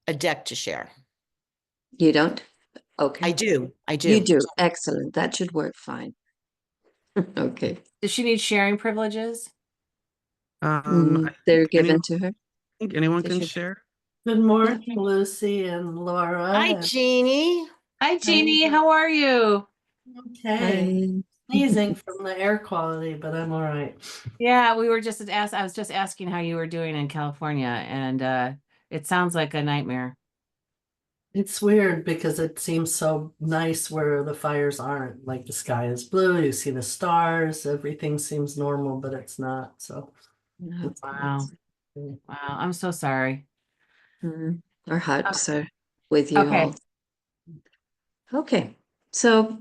a deck to share. You don't? Okay. I do. I You do. do. Excellent. That should work fine. Okay. Does she need sharing privileges? I They're think given to her. anyone They can should. share. Good morning, Lucy and Laura. Hi, Jeannie. Hi, Jeannie. How are you? Okay, Hi. sneezing from the air quality, but I'm all right. Yeah, we were just I was just asking how you were doing in California, and it sounds like a nightmare. It's weird because it seems so nice where the fires aren't. Like the sky is blue, you see the stars, everything seems normal, but it's not. So No, it's Wow. Wow. I'm so sorry. Our hearts are with you Okay. all. Okay. So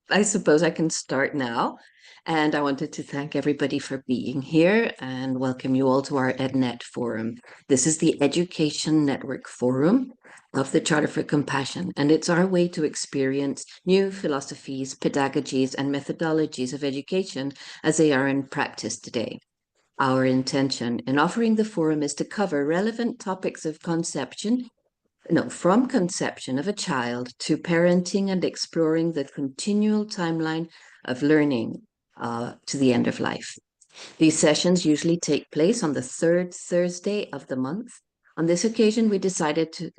I suppose I can start now. And I wanted to thank everybody for being here and welcome you all to our EdNet forum. This is the Education Network Forum of the Charter for Compassion, and it's our way to experience new philosophies, pedagogies, and methodologies of education as they are in practice today. Our intention in offering the forum is to cover relevant topics of from conception of a child to parenting and exploring the continual timeline of learning to the end of life. These sessions usually take place on the third Thursday of the month. On this occasion, we decided to,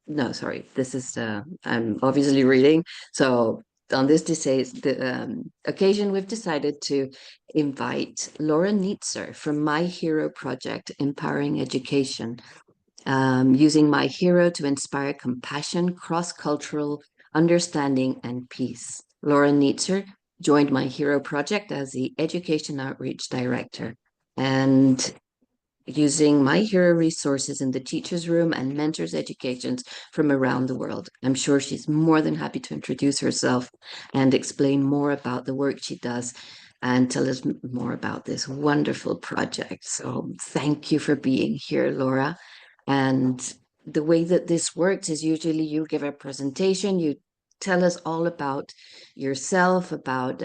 no, sorry, this is, I'm obviously reading. So on this occasion, we've decided to invite Laura Nietzer from My Hero Project, Empowering Education, using My Hero to inspire compassion, cross-cultural understanding, and peace. Laura Nietzer joined My Hero Project as the Education Outreach Director and using My Hero resources in the teacher's room and mentors educations from around the world. I'm sure she's more than happy to introduce herself and explain more about the work she does and tell us more about this wonderful project. So thank you for being here, Laura. And the way that this works is usually you give a presentation, you tell us all about yourself, about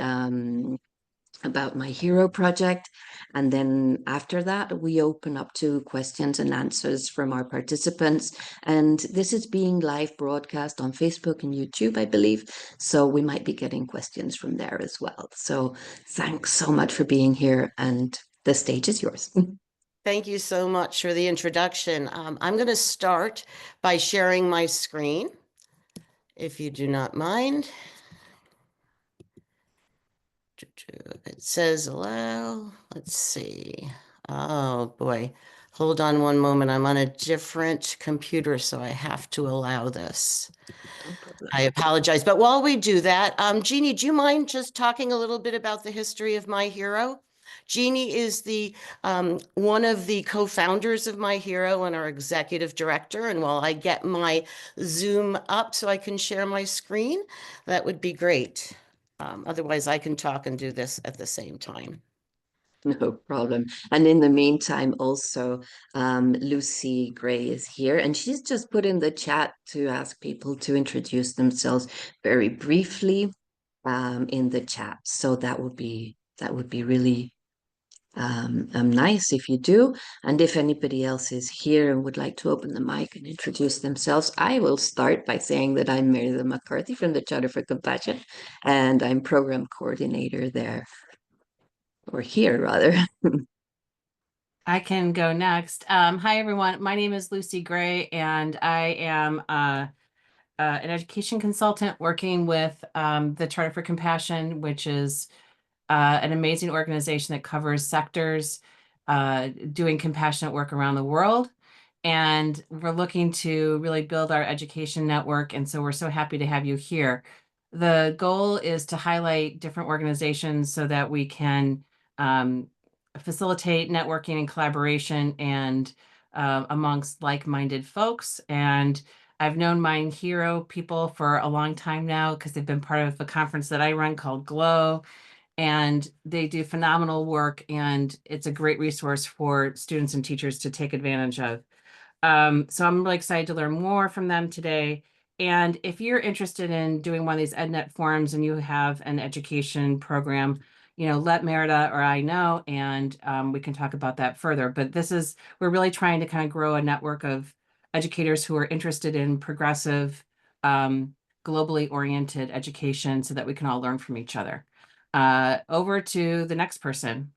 My Hero Project. And then after that, we open up to questions and answers from our participants. And this is being live broadcast on Facebook and YouTube, I believe. So we might be getting questions from there as well. So thanks so much for being here. And the stage is yours. Thank you so much for the introduction. I'm going to start by sharing my screen, if you do not mind. It says allow. Let's see. Oh boy. Hold on one moment. I'm on a different computer, so I have to allow this. I apologize. But while we do that, Jeannie, do you mind just talking a little bit about the history of My Hero? Jeannie is the one of the co-founders of My Hero and our executive director. And while I get my Zoom up so I can share my screen, that would be great. Otherwise, I can talk and do this at the same time. No problem. And in the meantime, also, Lucy Gray is here, and she's just put in the chat to ask people to introduce themselves very briefly in the chat. So that would be really nice if you do. And if anybody else is here and would like to open the mic and introduce themselves, I will start by saying that I'm Meredith McCarthy from the Charter for Compassion, and I'm program coordinator there. Or here, rather. I can go next. Hi, everyone. My name is Lucy Gray, and I am an education consultant working with the Charter for Compassion, which is an amazing organization that covers sectors doing compassionate work around the world. And we're looking to really build our education network. And so we're so happy to have you here. The goal is to highlight different organizations so that we can facilitate networking and collaboration and amongst like-minded folks. And I've known My Hero people for a long time now because they've been part of a conference that I run called Glow, and they do phenomenal work, and it's a great resource for students and teachers to take advantage of. So I'm really excited to learn more from them today. And if you're interested in doing one of these EdNet forums and you have an education program, let Merida or I know, and we can talk about that further. But we're really trying to kind of grow a network of educators who are interested in progressive, globally oriented education so that we can all learn from each other. Over to the next person.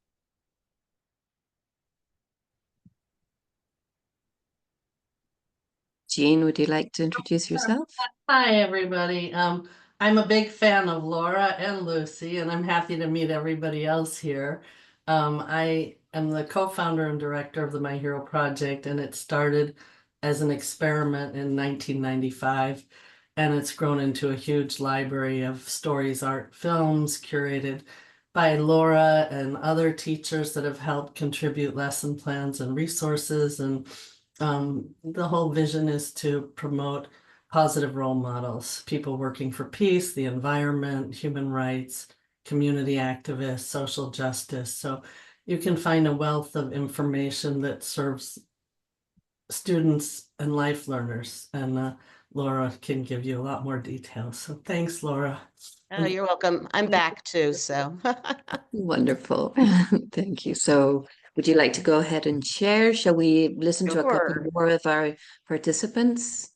Jean, would you like to introduce yourself? Hi, everybody. I'm a big fan of Laura and Lucy, and I'm happy to meet everybody else here. I am the co-founder and director of the My Hero Project, and it started as an experiment in 1995, and it's grown into a huge library of stories, art, films curated by Laura and other teachers that have helped contribute lesson plans and resources. And the whole vision is to promote positive role models, people working for peace, the environment, human rights, community activists, social justice. So you can find a wealth of information that serves students and life learners. And Laura can give you a lot more details. So thanks, Laura. Oh, you're welcome. I'm back too, so. Wonderful. Thank you. So would you like to go ahead and share? Shall we listen to a couple Sure. more of our participants?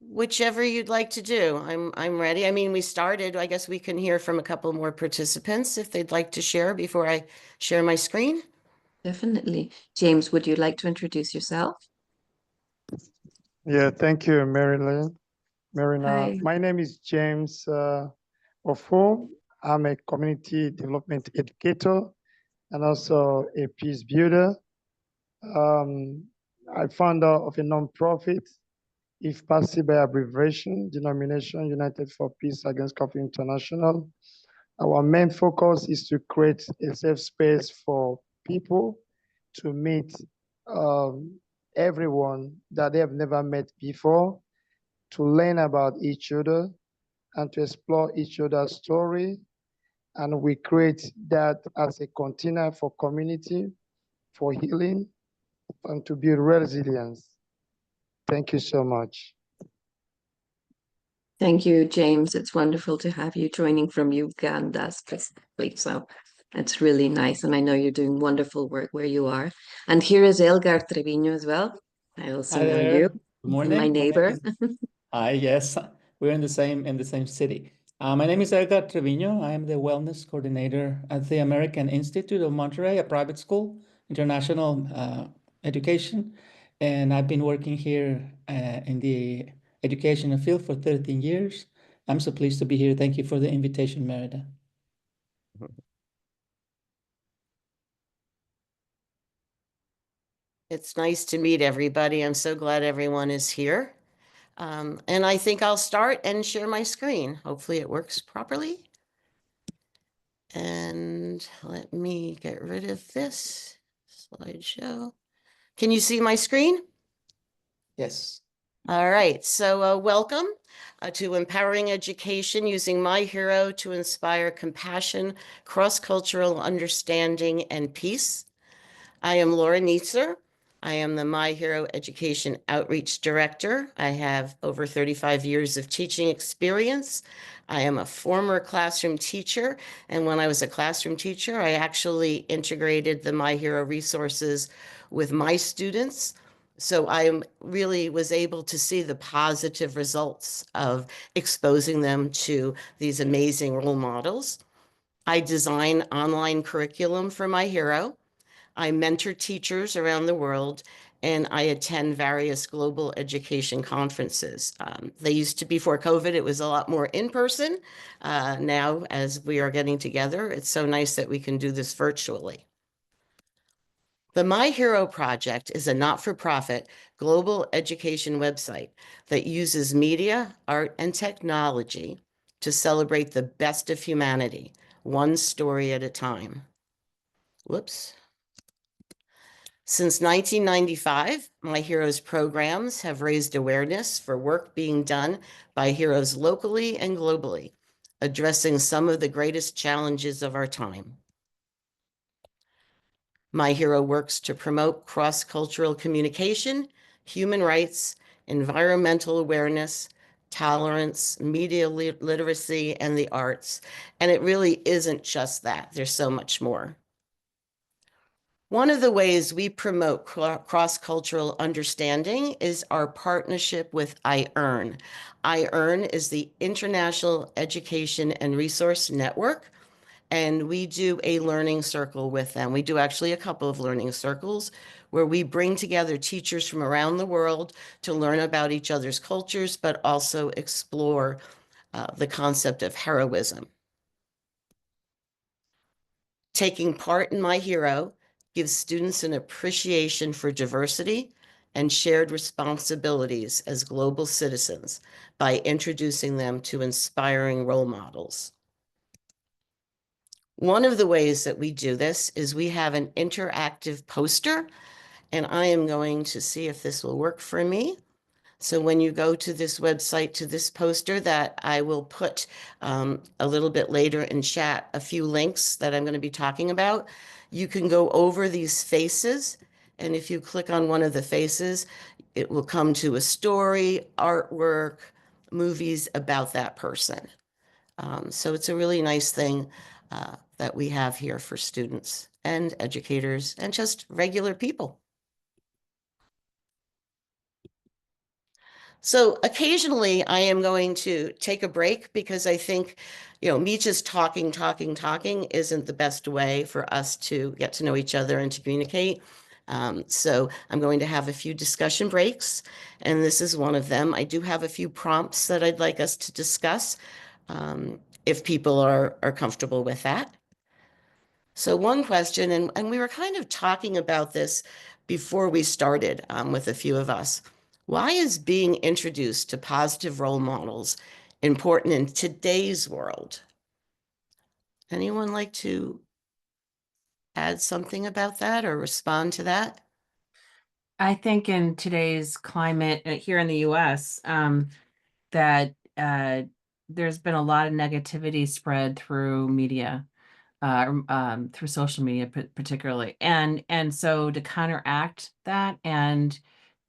Whichever you'd like to do. I'm ready. I mean, we started. I guess we can hear from a couple more participants if they'd like to share before I share my screen. Definitely. James, would you like to introduce yourself? Yeah, thank you, Marilyn. Marina. Hi. My name is James Ofo. I'm a community development educator and also a peace builder. I'm founder of a nonprofit, if passed by abbreviation, denomination United for Peace Against Conflict International. Our main focus is to create a safe space for people to meet everyone that they have never met before, to learn about each other and to explore each other's story. And we create that as a container for community, for healing, and to build resilience. Thank you so much. Thank you, James. It's wonderful to have you joining from Uganda specifically. So it's really nice. And I know you're doing wonderful work where you are. And here is Elgar Trevino as well. I also Hi know there. you. Good morning. My neighbor. Hi, yes, we're in the same city. My name is Edgar Trevino. I am the wellness coordinator at the American Institute of Monterey, a private school, international education, and I've been working here in the education field for 13 years. I'm so pleased to be here. Thank you for the invitation, Merida. It's nice to meet everybody. I'm so glad everyone is here. And I think I'll start and share my screen. Hopefully it works properly. And let me get rid of this slideshow. Can you see my screen? Yes. All right, so welcome to Empowering Education using My Hero to inspire compassion, cross-cultural understanding, and peace. I am Laura Nietzer. I am the My Hero Education Outreach Director. I have over 35 years of teaching experience. I am a former classroom teacher, and when I was a classroom teacher, I actually integrated the My Hero resources with my students. So I really was able to see the positive results of exposing them to these amazing role models. I design online curriculum for My Hero. I mentor teachers around the world, and I attend various global education conferences. They used to, before COVID, it was a lot more in person. Now, as we are getting together, it's so nice that we can do this virtually. The My Hero Project is a not-for-profit global education website that uses media, art, and technology to celebrate the best of humanity, one story at a time. Whoops. Since 1995, My Heroes programs have raised awareness for work being done by heroes locally and globally, addressing some of the greatest challenges of our time. My Hero works to promote cross-cultural communication, human rights, environmental awareness, tolerance, media literacy, and the arts. And it really isn't just that. There's so much more. One of the ways we promote cross-cultural understanding is our partnership with iEARN. iEARN is the International Education and Resource Network, and we do a learning circle with them. We do actually a couple of learning circles where we bring together teachers from around the world to learn about each other's cultures, but also explore the concept of heroism. Taking part in My Hero gives students an appreciation for diversity and shared responsibilities as global citizens by introducing them to inspiring role models. One of the ways that we do this is we have an interactive poster, and I am going to see if this will work for me. So when you go to this website, to this poster that I will put a little bit later in chat, a few links that I'm going to be talking about, you can go over these faces. And if you click on one of the faces, it will come to a story, artwork, movies about that person. So it's a really nice thing that we have here for students and educators and just regular people. So occasionally I am going to take a break because I think, me just talking isn't the best way for us to get to know each other and to communicate. So I'm going to have a few discussion breaks, and this is one of them. I do have a few prompts that I'd like us to discuss, if people are comfortable with that. So one question, and we were kind of talking about this before we started with a few of us. Why is being introduced to positive role models important in today's world? Anyone like to add something about that or respond to that? I think in today's climate here in the US, that there's been a lot of negativity spread through media, through social media particularly. And so to counteract that and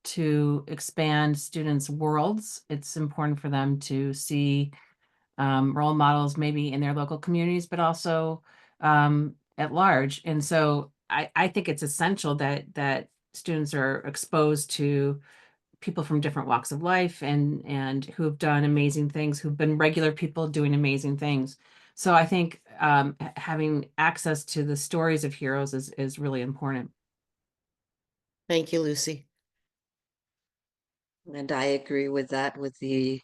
to expand students' worlds, it's important for them to see role models maybe in their local communities, but also at large. And so I think it's essential that students are exposed to people from different walks of life and who have done amazing things, who've been regular people doing amazing things. So I think having access to the stories of heroes is really important. Thank you, Lucy. And I agree with that, with the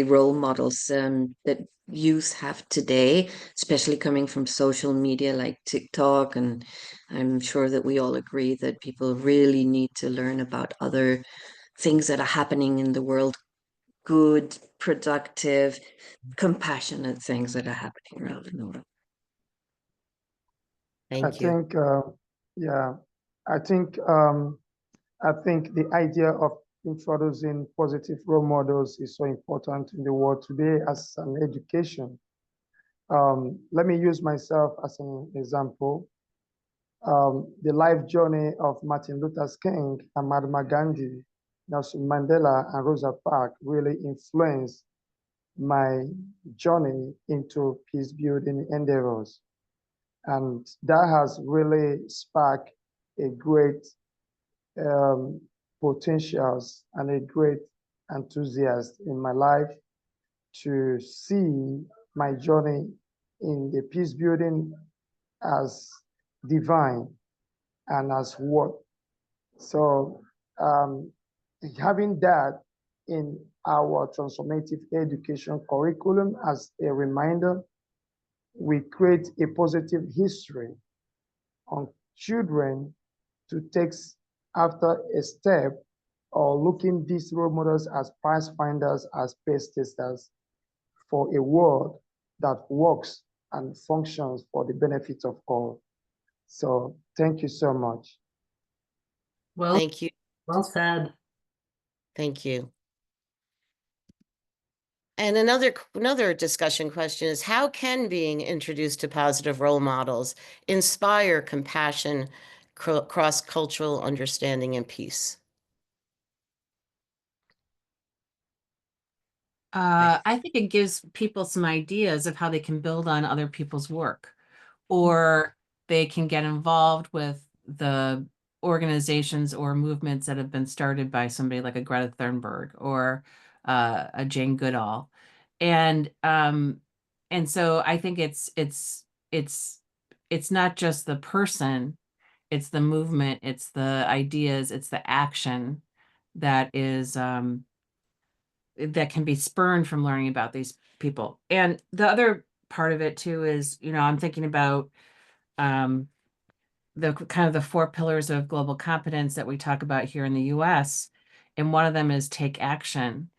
role models that youth have today, especially coming from social media like TikTok. And I'm sure that we all agree that people really need to learn about other things that are happening in the world, good, productive, compassionate things that are happening around in the world. Thank you. think, yeah, I think, I think the idea of introducing positive role models is so important in the world today as an education. Let me use myself as an example. The life journey of Martin Luther King and Mahatma Gandhi, Nelson Mandela, and Rosa Parks really influenced my journey into peace building endeavors. And that has really sparked a great potentials and a great enthusiast in my life to see my journey in the peace building as divine and as what. So having that in our transformative education curriculum as a reminder, we create a positive history on children to take after a step or looking these role models as prize finders, as pace testers for a world that works and functions for the benefit of all. So thank you so much. Well, Thank you. well said. Thank you. And another discussion question is, how can being introduced to positive role models inspire compassion, cross-cultural understanding, and peace? I think it gives people some ideas of how they can build on other people's work, or they can get involved with the organizations or movements that have been started by somebody like a Greta Thunberg or a Jane Goodall. And so I think it's not just the person, it's the movement, it's the ideas, it's the action that is that can be spurned from learning about these people. And the other part of it too is, I'm thinking about the kind of the 4 pillars of global competence that we talk about here in the US. And one of them is take action.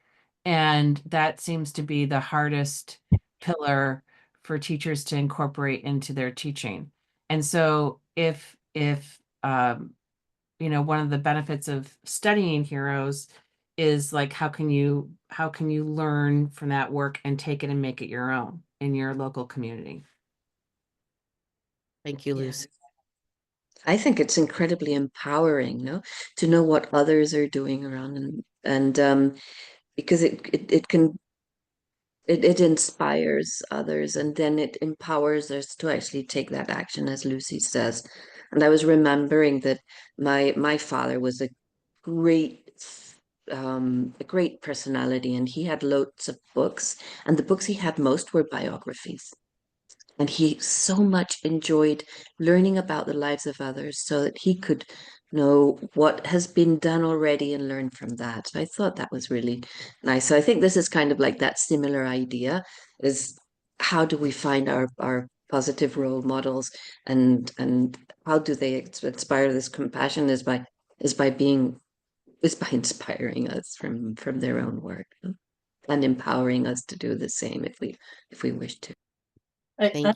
And that seems to be the hardest pillar for teachers to incorporate into their teaching. And so if one of the benefits of studying heroes is like, how can you learn from that work and take it and make it your own in your local community? Thank you, Yeah. Lucy. I think it's incredibly empowering, no, to know what others are doing around, and because it inspires others, and then it empowers us to actually take that action, as Lucy says. And I was remembering that my father was great a great personality, and he had loads of books, and the books he had most were biographies. And he so much enjoyed learning about the lives of others so that he could know what has been done already and learn from that. So I thought that was really nice. So I think this is kind of like that similar idea, is how do we find our positive role models, and how do they inspire this compassion, is by inspiring us from their own work, and empowering us to do the same if we wish to. Thank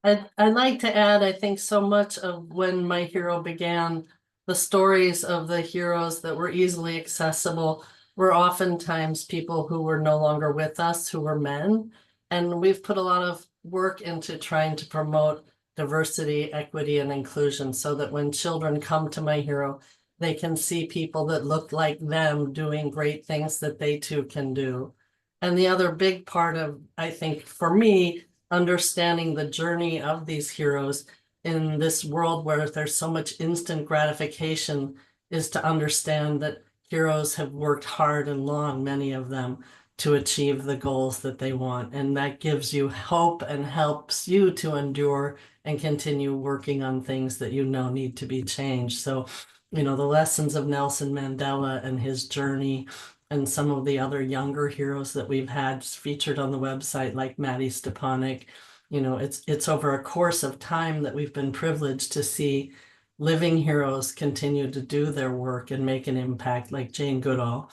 I'd like to add, I think so much of when My Hero began, the stories of the heroes that were easily accessible were oftentimes people who were no longer with us, who were men. And we've put a lot of work into trying to promote diversity, equity, and inclusion so that when children come to My Hero, they can see people that look like them doing great things that they too can do. And the other big part of, I think, for me, understanding the journey of these heroes in this world where there's so much instant gratification is to understand that heroes have worked hard and long, many of them, to achieve the goals that they want. And that gives you hope and helps you to endure and continue working on things that you know need to be changed. So, the lessons of Nelson Mandela and his journey, and some of the other younger heroes that we've had featured on the website, like Maddie Stepanek. It's over a course of time that we've been privileged to see living heroes continue to do their work and make an impact, like Jane Goodall.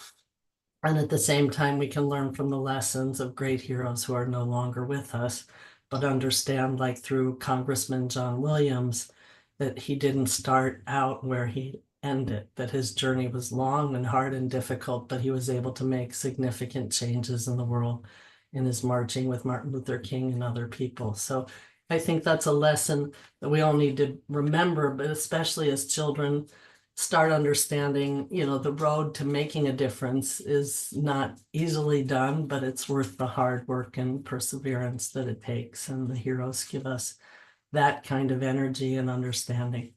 And at the same time, we can learn from the lessons of great heroes who are no longer with us, but understand, like through Congressman John Williams, that he didn't start out where he ended, that his journey was long and hard and difficult, but he was able to make significant changes in the world in his marching with Martin Luther King and other people. So I think that's a lesson that we all need to remember, but especially as children start understanding, the road to making a difference is not easily done, but it's worth the hard work and perseverance that it takes. And the heroes give us that kind of energy and understanding.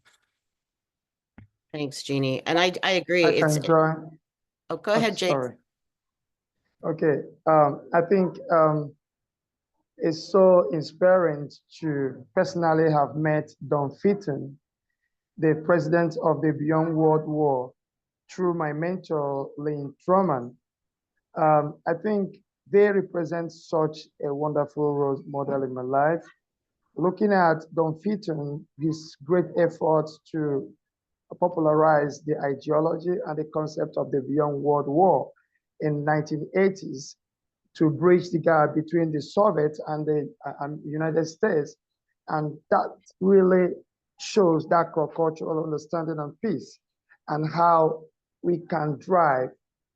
Thanks, Jeannie. And I agree. I can join. Oh, go ahead, Jake. Sorry. Okay. I think it's so inspiring to personally have met Don Fitton, the president of the Beyond World War, through my mentor, Lynn Truman. I think they represent such a wonderful role model in my life. Looking at Don Fitton, his great efforts to popularize the ideology and the concept of the Beyond World War in 1980s to bridge the gap between the Soviet and the United States. And that really shows that cultural understanding and peace, and how we can drive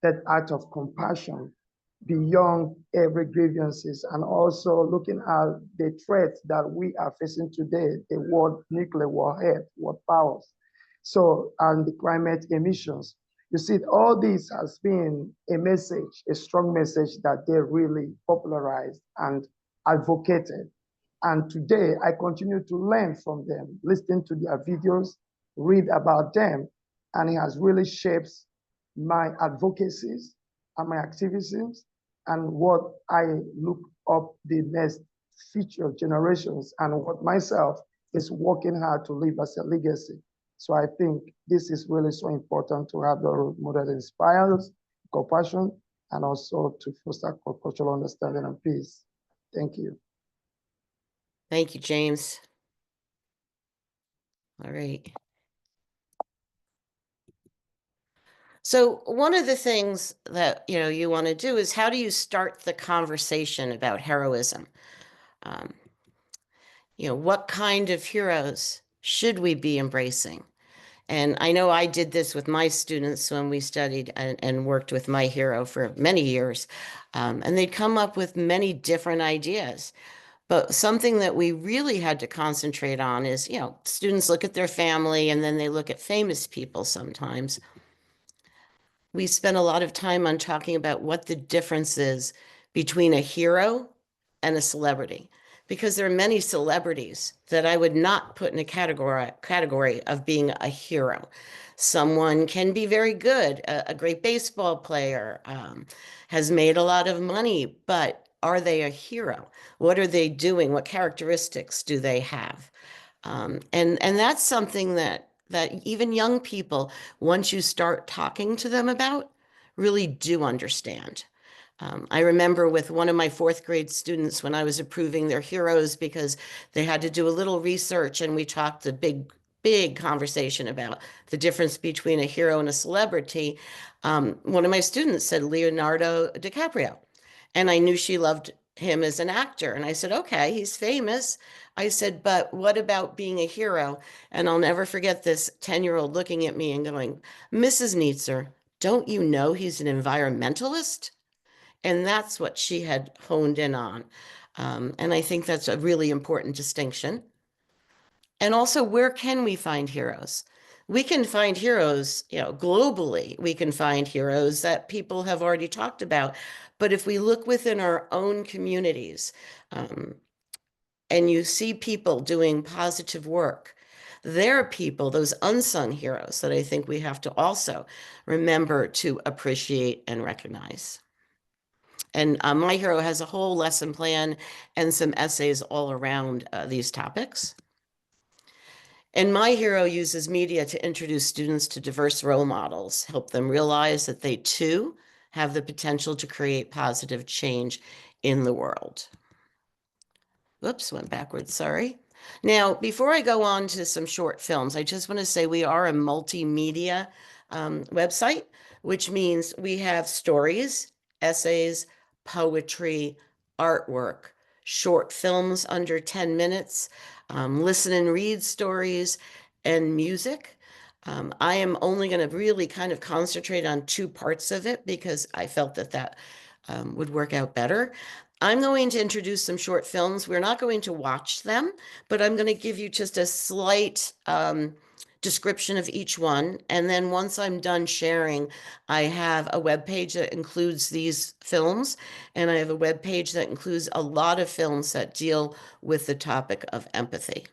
that act of compassion beyond every grievances, and also looking at the threats that we are facing today, the world nuclear warhead, world powers. So, and the climate emissions. You see, all this has been a message, a strong message that they really popularized and advocated. And today I continue to learn from them, listening to their videos, read about them, and it has really shaped my advocacies and my activisms and what I look up the next future generations and what myself is working hard to leave as a legacy. So I think this is really so important to have the role model that inspires compassion and also to foster cultural understanding and peace. Thank you. Thank you, James. All right. So one of the things that you want to do is, how do you start the conversation about heroism? What kind of heroes should we be embracing? And I know I did this with my students when we studied and worked with my hero for many years. And they'd come up with many different ideas. But something that we really had to concentrate on is, students look at their family and then they look at famous people sometimes. We spent a lot of time on talking about what the difference is between a hero and a celebrity, because there are many celebrities that I would not put in a category of being a hero. Someone can be very good, a great baseball player, has made a lot of money, but are they a hero? What are they doing? What characteristics do they have? And that's something that even young people, once you start talking to them about, really do understand. I remember with one of my fourth grade students when I was approving their heroes, because they had to do a little research, and we talked a big conversation about the difference between a hero and a celebrity. One of my students said Leonardo DiCaprio, and I knew she loved him as an actor. And I said, okay, he's famous. I said, but what about being a hero? And I'll never forget this 10-year-old looking at me and going, Mrs. Nietzer, don't you know he's an environmentalist? And that's what she had honed in on. And I think that's a really important distinction. And also, where can we find heroes? We can find heroes, globally. We can find heroes that people have already talked about. But if we look within our own communities, and you see people doing positive work, there are people, those unsung heroes, that I think we have to also remember to appreciate and recognize. And my hero has a whole lesson plan and some essays all around these topics. And my hero uses media to introduce students to diverse role models, help them realize that they too have the potential to create positive change in the world. Whoops, went backwards, sorry. Now, before I go on to some short films, I just want to say we are a multimedia website, which means we have stories, essays, poetry, artwork, short films under 10 minutes, listen and read stories, and music. I am only going to really kind of concentrate on two parts of it because I felt that would work out better. I'm going to introduce some short films. We're not going to watch them, but I'm going to give you just a slight description of each one. And then once I'm done sharing, I have a web page that includes these films, and I have a web page that includes a lot of films that deal with the topic of empathy.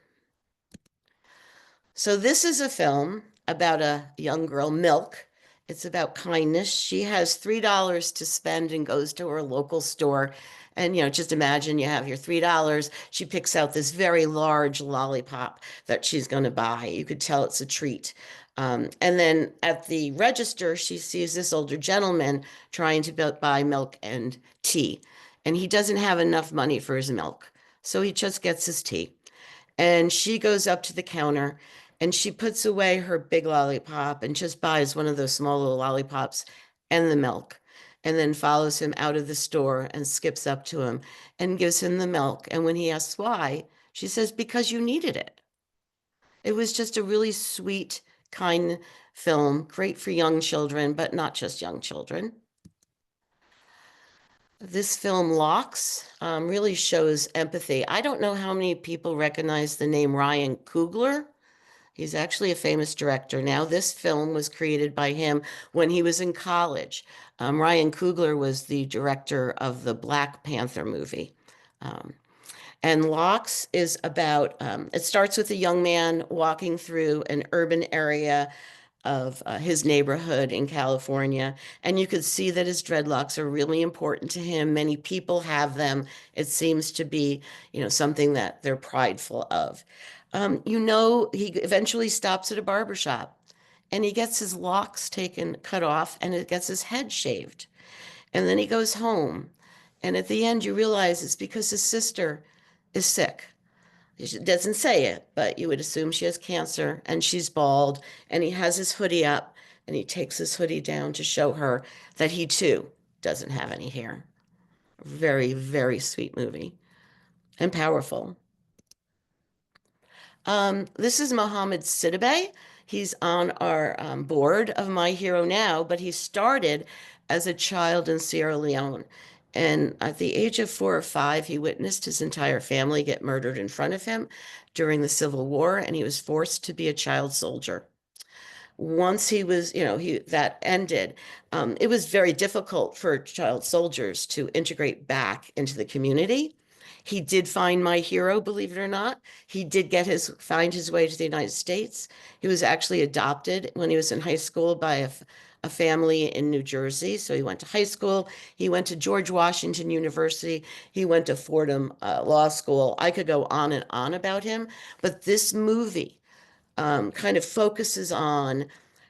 So this is a film about a young girl, Milk. It's about kindness. She has $3 to spend and goes to her local store. And, just imagine you have your $3. She picks out this very large lollipop that she's going to buy. You could tell it's a treat. And then at the register, she sees this older gentleman trying to buy milk and tea. And he doesn't have enough money for his milk. So he just gets his tea. And she goes up to the counter and she puts away her big lollipop and just buys one of those small little lollipops and the milk, and then follows him out of the store and skips up to him and gives him the milk. And when he asks why, she says, because you needed it. It was just a really sweet, kind film, great for young children, but not just young children. This film, Locks, really shows empathy. I don't know how many people recognize the name Ryan Coogler. He's actually a famous director now. This film was created by him when he was in college. Ryan Coogler was the director of the Black Panther movie. And Locks is about, it starts with a young man walking through an urban area of his neighborhood in California. And you could see that his dreadlocks are really important to him. Many people have them. It seems to be, something that they're prideful of. He eventually stops at a barber shop and he gets his locks cut off, and it gets his head shaved. And then he goes home. And at the end, you realize it's because his sister is sick. She doesn't say it, but you would assume she has cancer and she's bald. And he has his hoodie up and he takes his hoodie down to show her that he too doesn't have any hair. Very, very sweet movie and powerful. This is Mohammed Sidibe. He's on our board of My Hero now, but he started as a child in Sierra Leone. And at the age of 4 or 5, he witnessed his entire family get murdered in front of him during the Civil War, and he was forced to be a child soldier. Once he was, that ended, it was very difficult for child soldiers to integrate back into the community. He did find My Hero, believe it or not. He did find his way to the United States. He was actually adopted when he was in high school by a family in New Jersey. So he went to high school. He went to George Washington University. He went to Fordham Law School. I could go on and on about him, but this movie kind of focuses on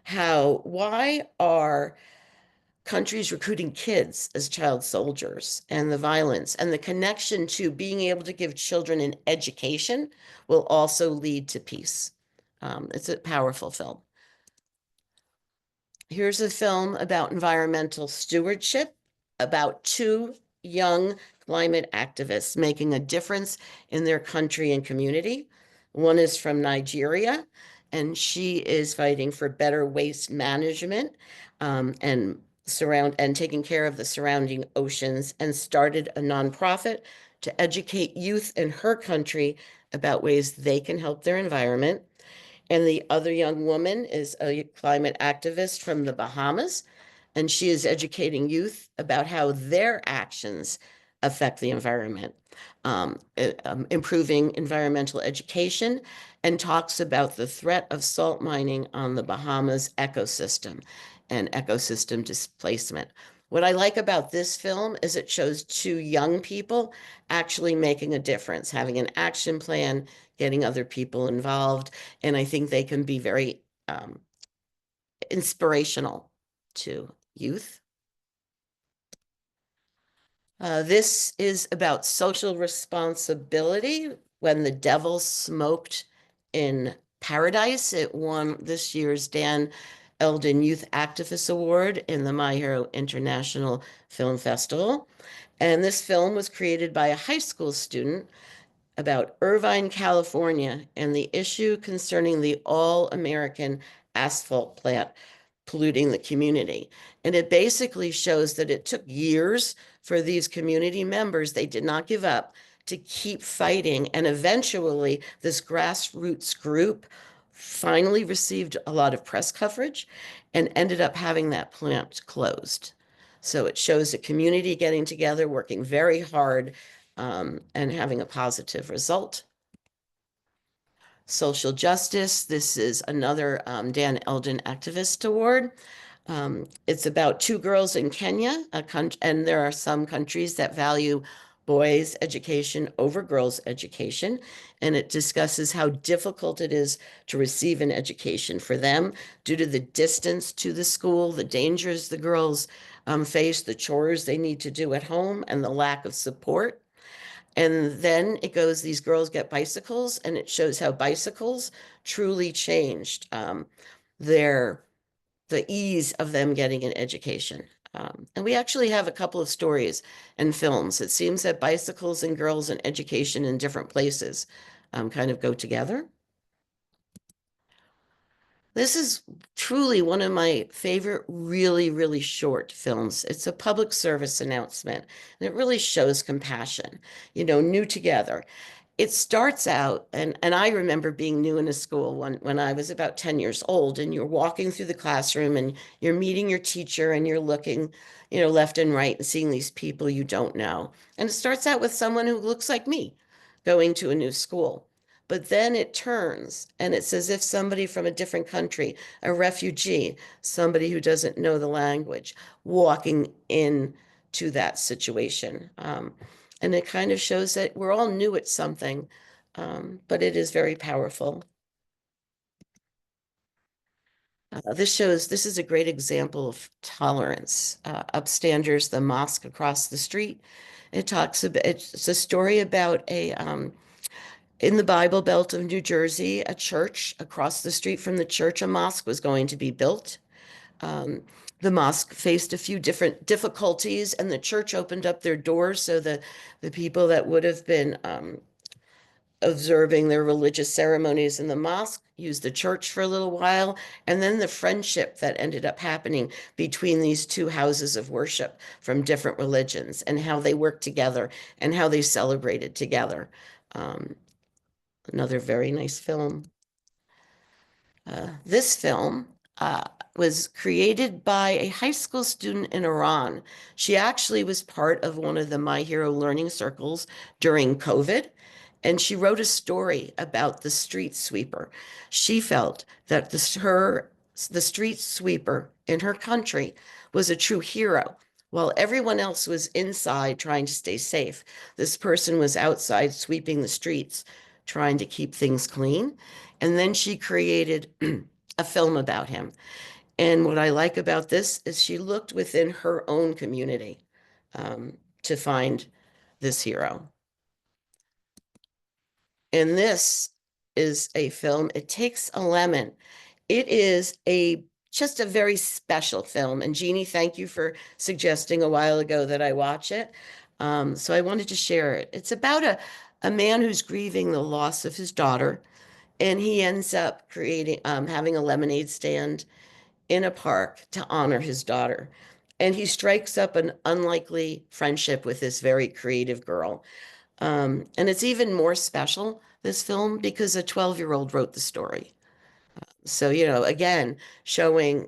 why are countries recruiting kids as child soldiers, and the violence and the connection to being able to give children an education will also lead to peace. It's a powerful film. Here's a film about environmental stewardship, about 2 young climate activists making a difference in their country and community. One is from Nigeria, and she is fighting for better waste management and taking care of the surrounding oceans, and started a nonprofit to educate youth in her country about ways they can help their environment. And the other young woman is a climate activist from the Bahamas, and she is educating youth about how their actions affect the environment, improving environmental education, and talks about the threat of salt mining on the Bahamas ecosystem and ecosystem displacement. What I like about this film is it shows 2 young people actually making a difference, having an action plan, getting other people involved, and I think they can be very inspirational to youth. This is about social responsibility. When the Devil Smoked in Paradise, it won this year's Dan Eldon Youth Activist Award in the My Hero International Film Festival. And this film was created by a high school student about Irvine, California, and the issue concerning the all-American asphalt plant polluting the community. And it basically shows that it took years for these community members, they did not give up, to keep fighting. And eventually, this grassroots group finally received a lot of press coverage and ended up having that plant closed. So it shows a community getting together, working very hard, and having a positive result. Social justice. This is another Dan Eldon Activist Award. It's about 2 girls in Kenya, and there are some countries that value boys' education over girls' education, and it discusses how difficult it is to receive an education for them due to the distance to the school, the dangers the girls face, the chores they need to do at home, and the lack of support. And then it goes, these girls get bicycles, and it shows how bicycles truly changed the ease of them getting an education. And we actually have a couple of stories and films. It seems that bicycles and girls and education in different places kind of go together. This is truly one of my favorite, really, really short films. It's a public service announcement, and it really shows compassion, new together. It starts out, and I remember being new in a school when I was about 10 years old, and you're walking through the classroom and you're meeting your teacher and you're looking, left and right and seeing these people you don't know. And it starts out with someone who looks like me. going to a new school. But then it turns and it's as if somebody from a different country, a refugee, somebody who doesn't know the language, walking in to that situation. And it kind of shows that we're all new at something, but it is very powerful. This is a great example of tolerance. Upstanders, the mosque across the street. It talks about, it's a story about in the Bible Belt of New Jersey, a church across the street from the church, a mosque was going to be built. Um, the mosque faced a few different difficulties, and the church opened up their doors so the people that would have been observing their religious ceremonies in the mosque used the church for a little while, and then the friendship that ended up happening between these two houses of worship from different religions and how they worked together and how they celebrated together. Another very nice film. This film was created by a high school student in Iran. She actually was part of one of the My Hero learning circles during COVID, and she wrote a story about the street sweeper. She felt that the street sweeper in her country was a true hero. While everyone else was inside trying to stay safe, this person was outside sweeping the streets, trying to keep things clean. And then she created a film about him. And what I like about this is she looked within her own community to find this hero. And this is a film, it takes a lemon. It is just a very special film. And Jeannie, thank you for suggesting a while ago that I watch it. So I wanted to share it. It's about a man who's grieving the loss of his daughter, and he ends up having a lemonade stand in a park to honor his daughter. And he strikes up an unlikely friendship with this very creative girl. And it's even more special, this film, because a 12-year-old wrote the story. So, again, showing,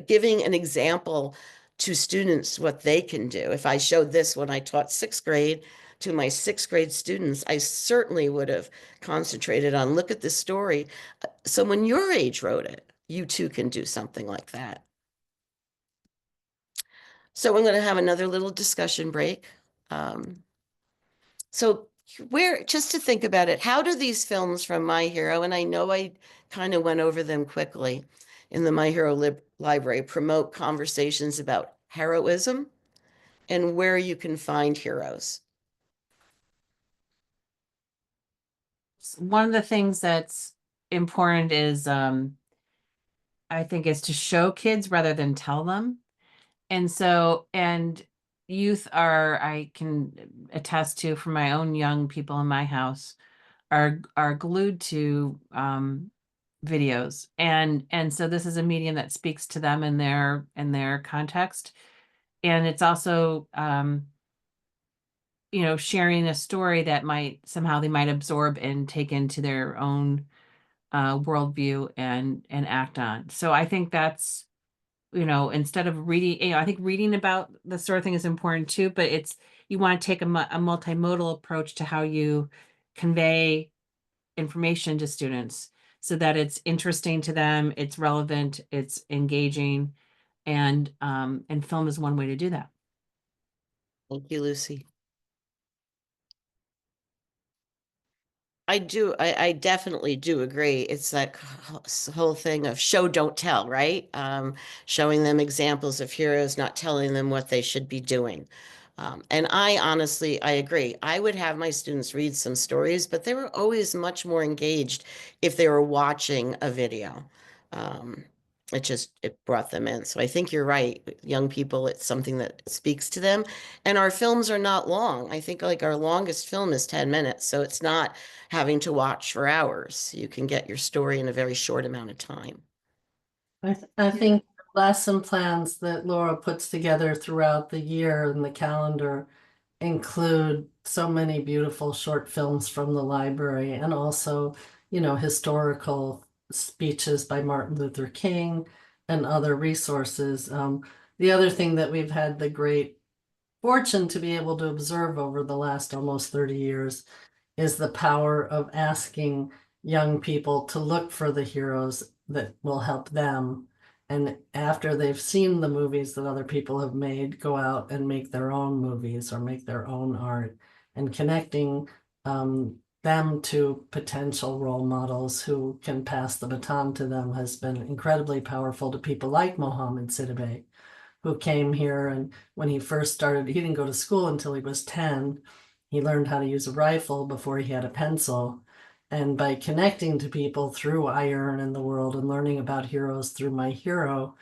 giving an example to students what they can do. If I showed this when I taught sixth grade to my sixth grade students, I certainly would have concentrated on look at this story. So when your age wrote it, you too can do something like that. So I'm going to have another little discussion break. So just to think about it, how do these films from My Hero, and I know I kind of went over them quickly in the My Hero library, promote conversations about heroism and where you can find heroes? One of the things that's important is I think is to show kids rather than tell them. And youth are, I can attest to from my own young people in my house, are glued to videos. And so this is a medium that speaks to them in their context. And it's also sharing a story that they might absorb and take into their own worldview and act on. So I think that's, instead of reading, I think reading about the sort of thing is important too, but you want to take a multimodal approach to how you convey information to students so that it's interesting to them, it's relevant, it's engaging, and film is one way to do that. Thank you, Lucy. I definitely do agree. It's that whole thing of show, don't tell, right? Showing them examples of heroes, not telling them what they should be doing. And I agree. I would have my students read some stories, but they were always much more engaged if they were watching a video. It brought them in. So I think you're right. Young people, it's something that speaks to them. And our films are not long. I think like our longest film is 10 minutes. So it's not having to watch for hours. You can get your story in a very short amount of time. I think lesson plans that Laura puts together throughout the year and the calendar include so many beautiful short films from the library and also, historical speeches by Martin Luther King and other resources. The other thing that we've had the great fortunate to be able to observe over the last almost 30 years is the power of asking young people to look for the heroes that will help them. And after they've seen the movies that other people have made, go out and make their own movies or make their own art, and connecting them to potential role models who can pass the baton to them has been incredibly powerful to people like Mohammed Sidibe, who came here, and when he first started, he didn't go to school until he was 10. He learned how to use a rifle before he had a pencil. And by connecting to people through iEARN in the world and learning about heroes through My Hero,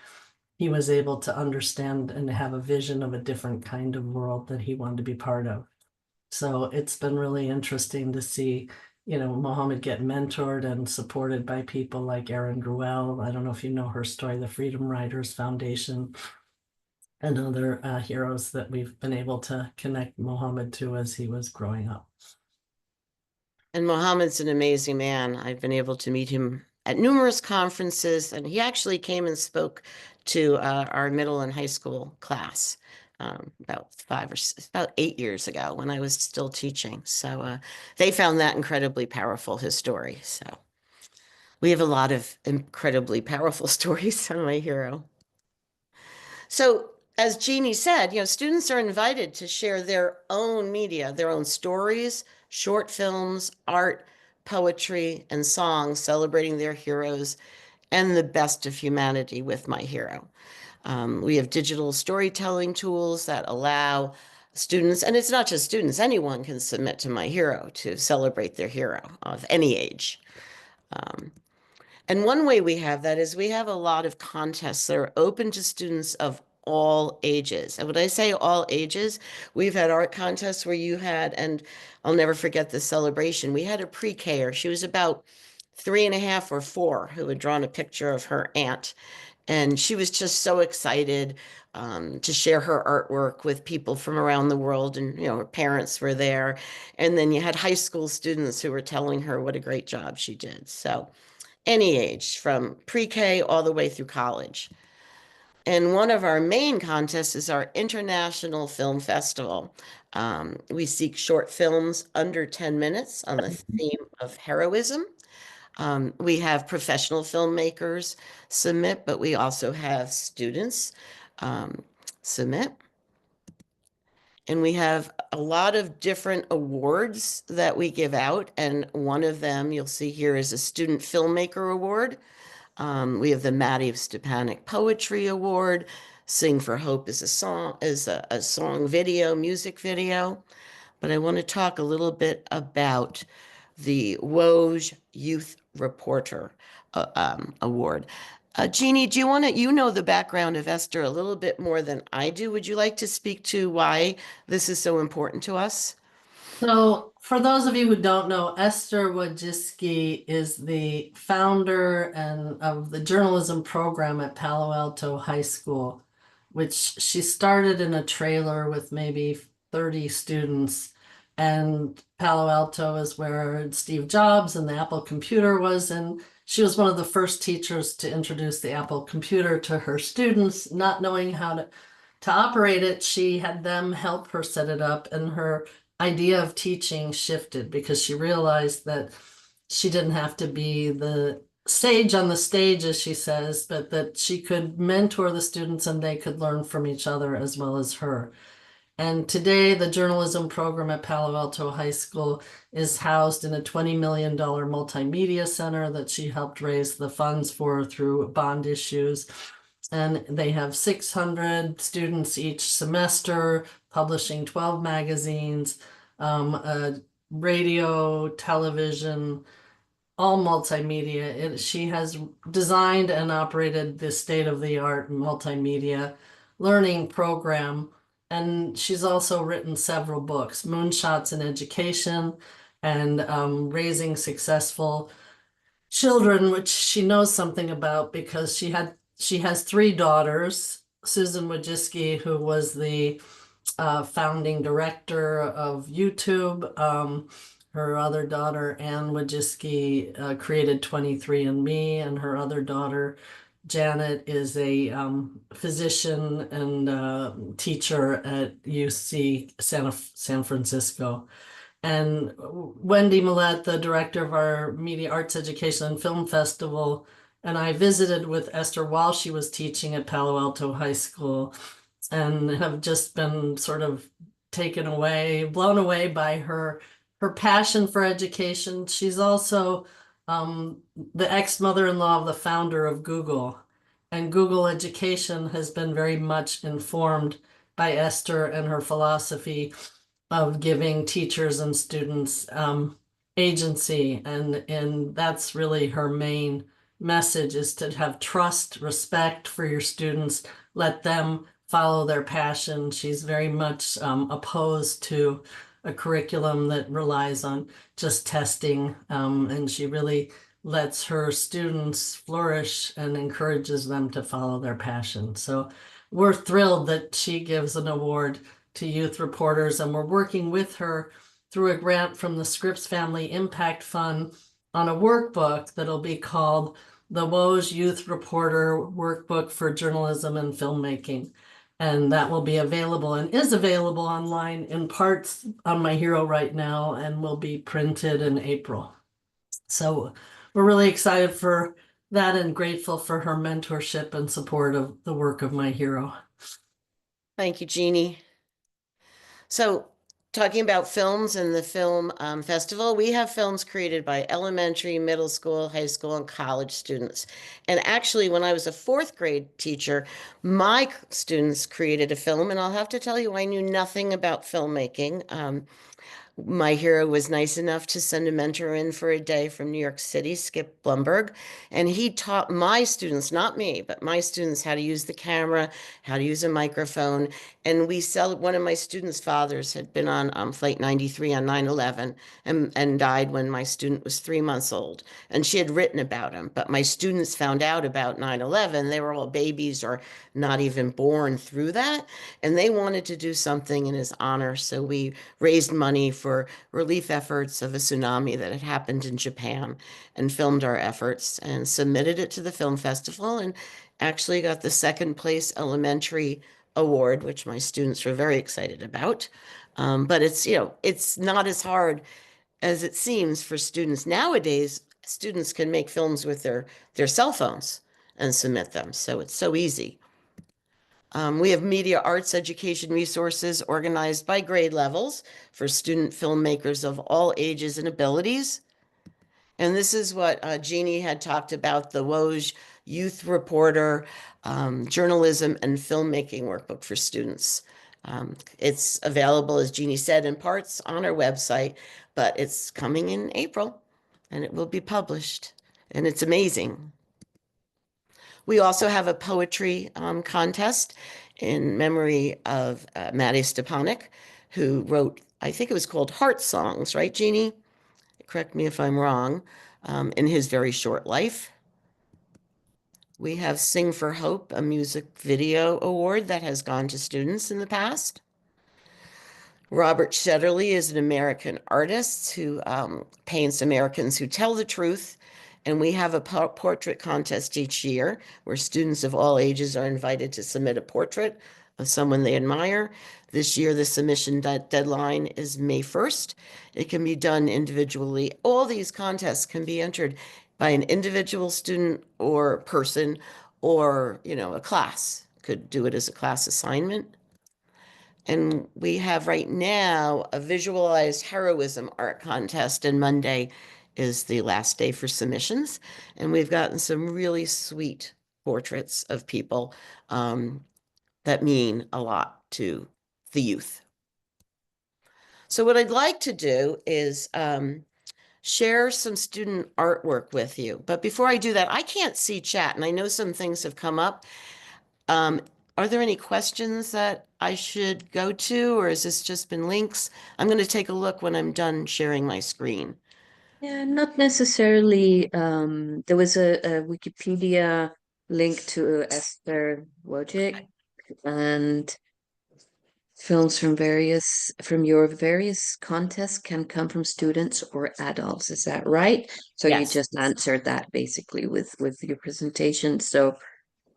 he was able to understand and have a vision of a different kind of world that he wanted to be part of. So it's been really interesting to see, Mohammed get mentored and supported by people like Erin Gruelle. I don't know if you know her story, the Freedom Riders Foundation, and other heroes that we've been able to connect Mohammed to as he was growing up. And Mohammed's an amazing man. I've been able to meet him at numerous conferences, and he actually came and spoke to our middle and high school class about 8 years ago when I was still teaching. So they found that incredibly powerful, his story. So we have a lot of incredibly powerful stories on My Hero. So as Jeannie said, students are invited to share their own media, their own stories, short films, art, poetry, and songs celebrating their heroes and the best of humanity with My Hero. We have digital storytelling tools that allow students, and it's not just students, anyone can submit to My Hero to celebrate their hero of any age. And one way we have that is we have a lot of contests that are open to students of all ages. And when I say all ages, we've had art contests where you had, and I'll never forget the celebration. We had a pre-Ker. She was about 3.5 or 4 who had drawn a picture of her aunt. And she was just so excited to share her artwork with people from around the world. And, her parents were there. And then you had high school students who were telling her what a great job she did. So any age, from pre-K all the way through college. And one of our main contests is our International Film Festival. We seek short films under 10 minutes on the theme of heroism. We have professional filmmakers submit, but we also have students submit. And we have a lot of different awards that we give out. And one of them you'll see here is a Student Filmmaker Award. We have the Maddie of Stepanek Poetry Award. Sing for Hope is a song video, music video. But I want to talk a little bit about the Woj Youth Reporter Award. Jeannie, do you know the background of Esther a little bit more than I do? Would you like to speak to why this is so important to us? So for those of you who don't know, Esther Wojcicki is the founder of the journalism program at Palo Alto High School, which she started in a trailer with maybe 30 students. And Palo Alto is where Steve Jobs and the Apple computer was. And she was one of the first teachers to introduce the Apple computer to her students, not knowing how to operate it. She had them help her set it up, and her idea of teaching shifted because she realized that she didn't have to be the sage on the stage, as she says, but that she could mentor the students and they could learn from each other as well as her. And today, the journalism program at Palo Alto High School is housed in a $20 million multimedia center that she helped raise the funds for through bond issues. And they have 600 students each semester, publishing 12 magazines, radio, television, all multimedia. She has designed and operated the state-of-the-art multimedia learning program. And she's also written several books, Moonshots in Education and Raising Successful Children, which she knows something about because she has 3 daughters. Susan Wojcicki, who was the founding director of YouTube. Her other daughter, Ann Wojcicki, created 23andMe, and her other daughter Janet is a physician and teacher at UC San Francisco. And Wendy Millette, the director of our Media Arts Education and Film Festival, and I visited with Esther while she was teaching at Palo Alto High School, and have just been sort of taken away, blown away by her passion for education. She's also the ex-mother-in-law of the founder of Google, and Google Education has been very much informed by Esther and her philosophy of giving teachers and students agency, and that's really her main message, is to have trust, respect for your students, let them follow their passion. She's very much opposed to a curriculum that relies on just testing, and she really lets her students flourish and encourages them to follow their passion. So we're thrilled that she gives an award to youth reporters, and we're working with her through a grant from the Scripps Family Impact Fund on a workbook that'll be called the Woj Youth Reporter Workbook for Journalism and Filmmaking. And that will be available and is available online in parts on My Hero right now, and will be printed in April. So we're really excited for that and grateful for her mentorship and support of the work of My Hero. Thank you, Jeannie. So talking about films and the film festival, we have films created by elementary, middle school, high school, and college students. And actually, when I was a fourth grade teacher, my students created a film, and I'll have to tell you, I knew nothing about filmmaking. My Hero was nice enough to send a mentor in for a day from New York City, Skip Blumberg, and he taught my students, not me, but my students, how to use the camera, how to use a microphone. And one of my students' fathers had been on Flight 93 on 9/11 and died when my student was 3 months old. And she had written about him, but my students found out about 9/11. They were all babies or not even born through that. And they wanted to do something in his honor. So we raised money for relief efforts of a tsunami that had happened in Japan, and filmed our efforts and submitted it to the film festival, and actually got the second place elementary award, which my students were very excited about. But it's not as hard as it seems for students. Nowadays, students can make films with their cell phones and submit them. So it's so easy. We have media arts education resources organized by grade levels for student filmmakers of all ages and abilities. And this is what Jeannie had talked about, the Woj Youth Reporter Journalism and Filmmaking Workbook for students. It's available, as Jeannie said, in parts on our website, but it's coming in April and it will be published. And it's amazing. We also have a poetry contest in memory of Maddie Stepanek, who wrote, I think it was called Heart Songs, right, Jeannie? Correct me if I'm wrong, in his very short life. We have Sing for Hope, a music video award that has gone to students in the past. Robert Shetterly is an American artist who paints Americans who tell the truth. And we have a portrait contest each year where students of all ages are invited to submit a portrait of someone they admire. This year, the submission deadline is May 1st. It can be done individually. All these contests can be entered by an individual student or person, or, a class could do it as a class assignment. And we have right now a visualized heroism art contest, and Monday is the last day for submissions. And we've gotten some really sweet portraits of people that mean a lot to the youth. So what I'd like to do is share some student artwork with you. But before I do that, I can't see chat, and I know some things have come up. Are there any questions that I should go to, or has this just been links? I'm going to take a look when I'm done sharing my screen. Yeah, not necessarily. There was a Wikipedia link to Esther Wojcik and films from your various contests can come from students or adults. Is that right? So you Yes. just answered that basically with your presentation. So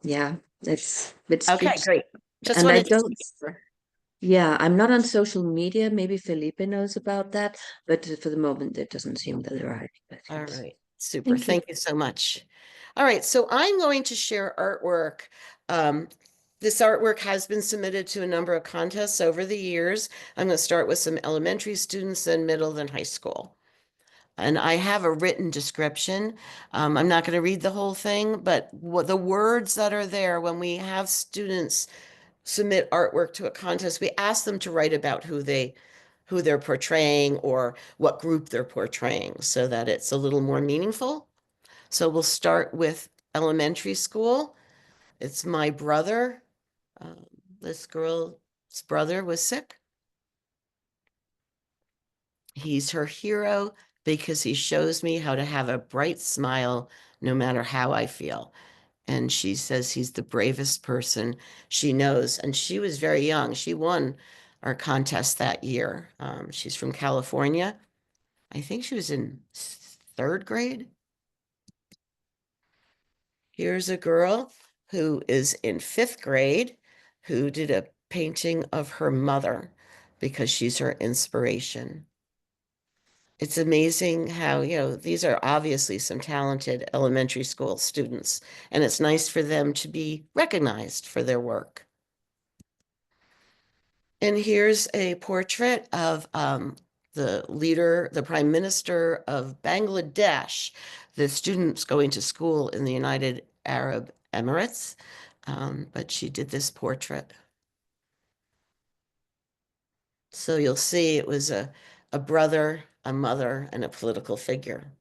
Yeah, it's Okay, just, great. Just and I wanted to don't, see. yeah, I'm not on social media. Maybe Felipe knows about that, but for the moment, it doesn't seem that there are any All questions. right, super. Thank you. Thank you so much. All right, so I'm going to share artwork. This artwork has been submitted to a number of contests over the years. I'm going to start with some elementary students, then middle, then high school. And I have a written description. I'm not going to read the whole thing, but the words that are there when we have students submit artwork to a contest, we ask them to write about who they're portraying or what group they're portraying so that it's a little more meaningful. So we'll start with elementary school. It's my brother. This girl's brother was sick. He's her hero because he shows me how to have a bright smile no matter how I feel. And she says he's the bravest person she knows. And she was very young. She won our contest that year. She's from California. I think she was in third grade. Here's a girl who is in fifth grade who did a painting of her mother because she's her inspiration. It's amazing how, these are obviously some talented elementary school students, and it's nice for them to be recognized for their work. And here's a portrait of the leader, the Prime Minister of Bangladesh. The student's going to school in the United Arab Emirates, but she did this portrait. So you'll see it was a brother, a mother, and a political figure.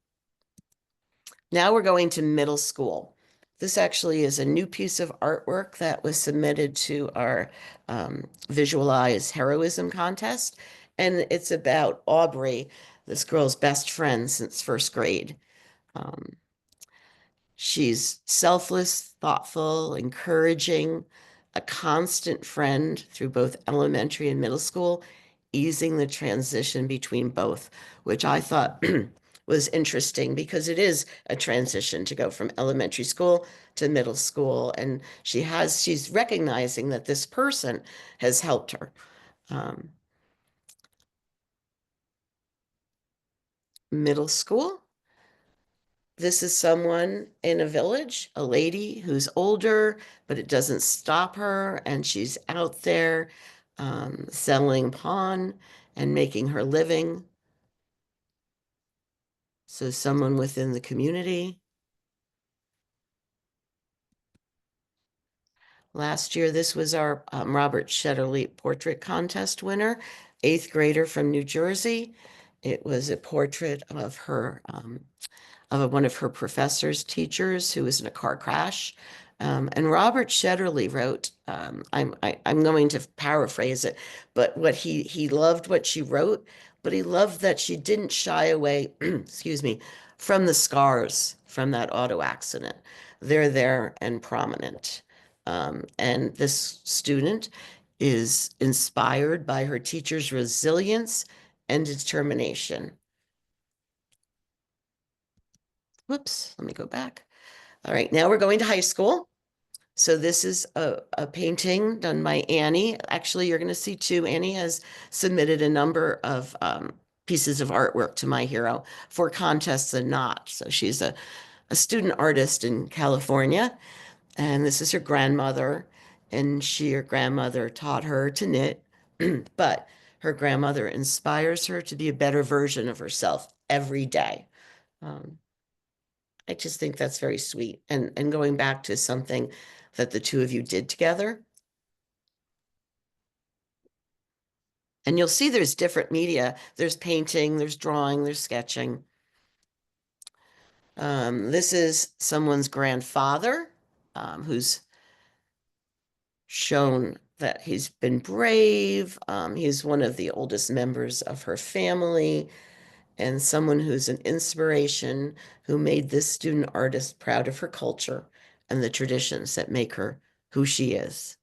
Now we're going to middle school. This actually is a new piece of artwork that was submitted to our Visualize Heroism contest. And it's about Aubrey, this girl's best friend since first grade. She's selfless, thoughtful, encouraging, a constant friend through both elementary and middle school, easing the transition between both, which I thought was interesting because it is a transition to go from elementary school to middle school. And she's recognizing that this person has helped her. Middle school. This is someone in a village, a lady who's older, but it doesn't stop her. And she's out there selling pawn and making her living. So someone within the community. Last year, this was our Robert Shetterly Portrait Contest winner, 8th grader from New Jersey. It was a portrait of her, of one of her professor's teachers who was in a car crash. And Robert Shetterly wrote, I'm going to paraphrase it, but what he loved what she wrote, but he loved that she didn't shy away, excuse me, from the scars from that auto accident. They're there and prominent. And this student is inspired by her teacher's resilience and determination. Whoops, let me go back. All right, now we're going to high school. So this is a painting done by Annie. Actually, you're going to see two. Annie has submitted a number of pieces of artwork to My Hero for contests and not. So she's a student artist in California. And this is her grandmother. And her grandmother taught her to knit. But her grandmother inspires her to be a better version of herself every day. I just think that's very sweet. And going back to something that the two of you did together. And you'll see there's different media. There's painting, there's drawing, there's sketching. This is someone's grandfather who's shown that he's been brave. He's one of the oldest members of her family and someone who's an inspiration who made this student artist proud of her culture and the traditions that make her who she is.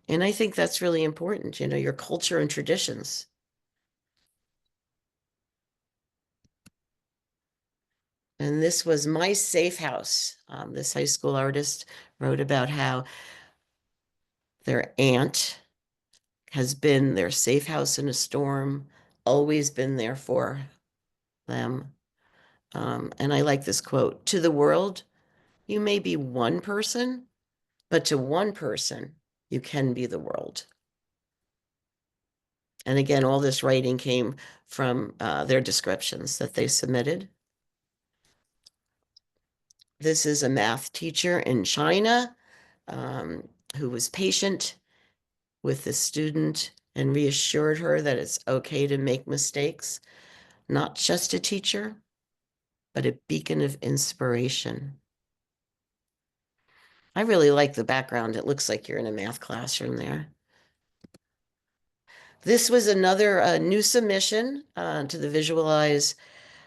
And I think that's really important, your culture and traditions. And this was My Safe House. This high school artist wrote about how their aunt has been their safe house in a storm, always been there for them. And I like this quote: "To the world, you may be one person, but to one person, you can be the world." And again, all this writing came from their descriptions that they submitted. This is a math teacher in China who was patient with the student and reassured her that it's okay to make mistakes. Not just a teacher, but a beacon of inspiration. I really like the background. It looks like you're in a math classroom there. This was another new submission to the Visualize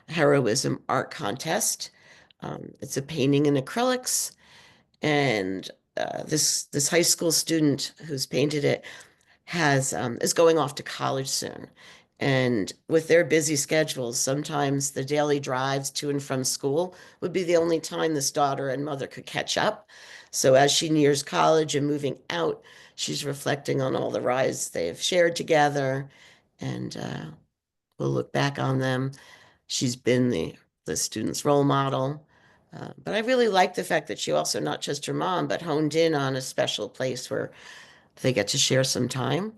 Heroism Art Contest. It's a painting in acrylics, and this high school student who's painted it is going off to college soon. And with their busy schedules, sometimes the daily drives to and from school would be the only time this daughter and mother could catch up. So as she nears college and moving out, she's reflecting on all the rides they've shared together, and we'll look back on them. She's been the student's role model. But I really like the fact that she also, not just her mom, but honed in on a special place where they get to share some time.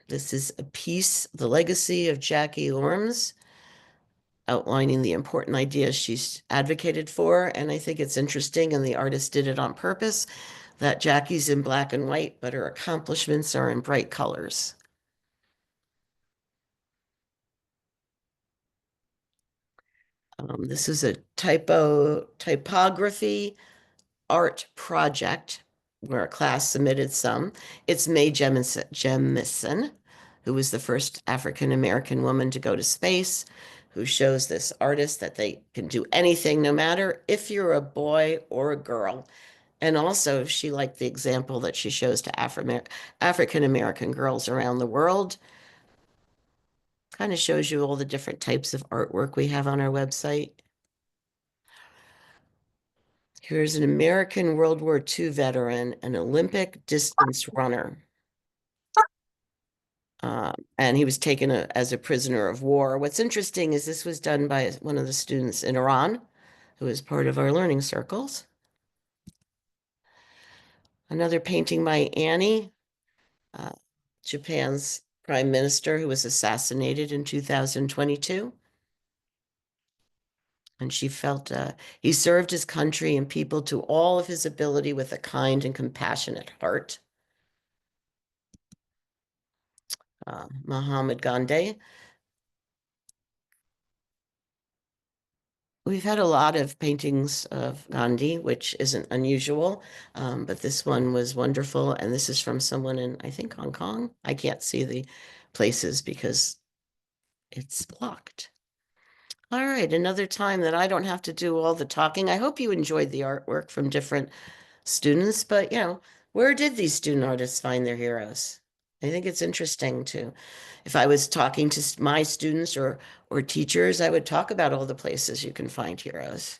This is a piece, The Legacy of Jackie Orms, outlining the important ideas she's advocated for. And I think it's interesting, and the artist did it on purpose, that Jackie's in black and white, but her accomplishments are in bright colors. This is a typography art project where a class submitted some. It's Mae Jemison, who was the first African-American woman to go to space, who shows this artist that they can do anything, no matter if you're a boy or a girl. And also, she liked the example that she shows to African-American girls around the world. Kind of shows you all the different types of artwork we have on our website. Here's an American World War II veteran, an Olympic distance runner. And he was taken as a prisoner of war. What's interesting is this was done by one of the students in Iran, who is part of our learning circles. Another painting by Annie, Japan's prime minister, who was assassinated in 2022. And she felt he served his country and people to all of his ability with a kind and compassionate heart. Muhammad Gandhi. We've had a lot of paintings of Gandhi, which isn't unusual, but this one was wonderful. And this is from someone in, I think, Hong Kong. I can't see the places because it's blocked. All right, another time that I don't have to do all the talking. I hope you enjoyed the artwork from different students, but where did these student artists find their heroes? I think it's interesting too. If I was talking to my students or teachers, I would talk about all the places you can find heroes.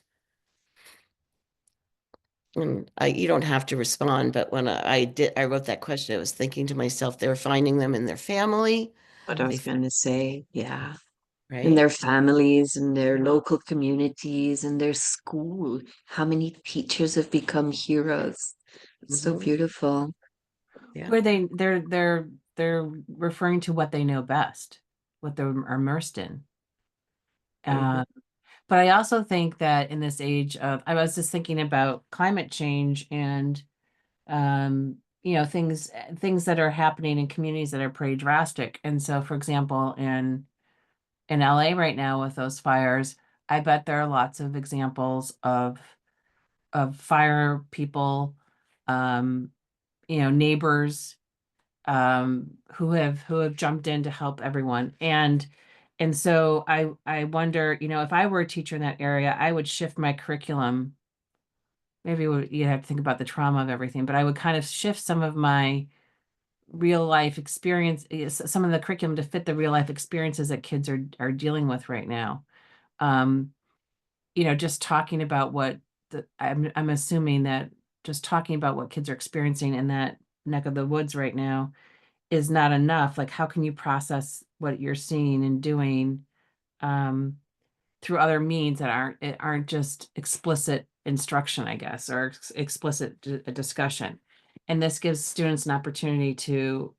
And you don't have to respond, but when I wrote that question, I was thinking to myself, they're finding them in their family, What I was going to say, yeah. In right? their families, in their local communities, in their school. How many teachers have become heroes? It's so Mhm. beautiful. Yeah. Where they're referring to what they know best, what they're immersed in. Mhm. But I also think that in this age of, I was just thinking about climate change and things that are happening in communities that are pretty drastic. And so, for example, in LA right now with those fires, I bet there are lots of examples of fire people, neighbors, who have jumped in to help everyone. And so I wonder, if I were a teacher in that area, I would shift my curriculum. Maybe you have to think about the trauma of everything, but I would kind of shift some of my real life experience, some of the curriculum to fit the real life experiences that kids are dealing with right now. You know, just talking about what I'm assuming that just talking about what kids are experiencing in that neck of the woods right now is not enough. Like, how can you process what you're seeing and doing through other means that aren't just explicit instruction, I guess, or explicit discussion. And this gives students an opportunity to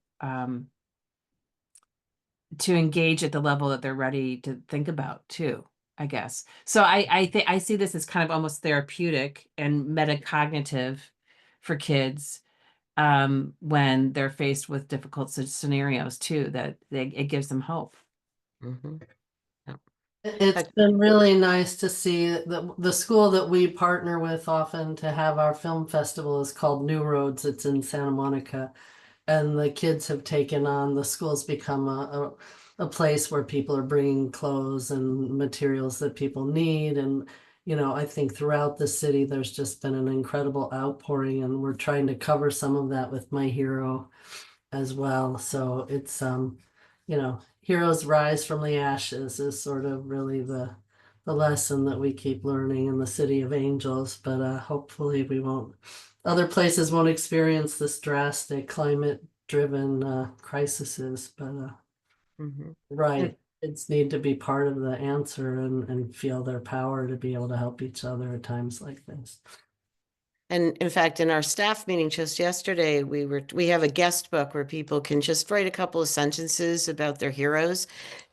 engage at the level that they're ready to think about too, I guess. So I think I see this as kind of almost therapeutic and metacognitive for kids when they're faced with difficult scenarios too, that it gives them hope. Mhm. It's been really nice to see that the school that we partner with often to have our film festival is called New Roads. It's in Santa Monica. And the kids have taken on, the school's become a place where people are bringing clothes and materials that people need. And, you know, I think throughout the city, there's just been an incredible outpouring, and we're trying to cover some of that with My Hero as well. So it's, you know, heroes rise from the ashes is sort of really the lesson that we keep learning in the City of Angels. But hopefully we won't, other places won't experience this drastic climate driven crises. But Mhm. right, kids need to be part of the answer and feel their power to be able to help each other at times like this. And in fact, in our staff meeting just yesterday, we have a guest book where people can just write a couple of sentences about their heroes.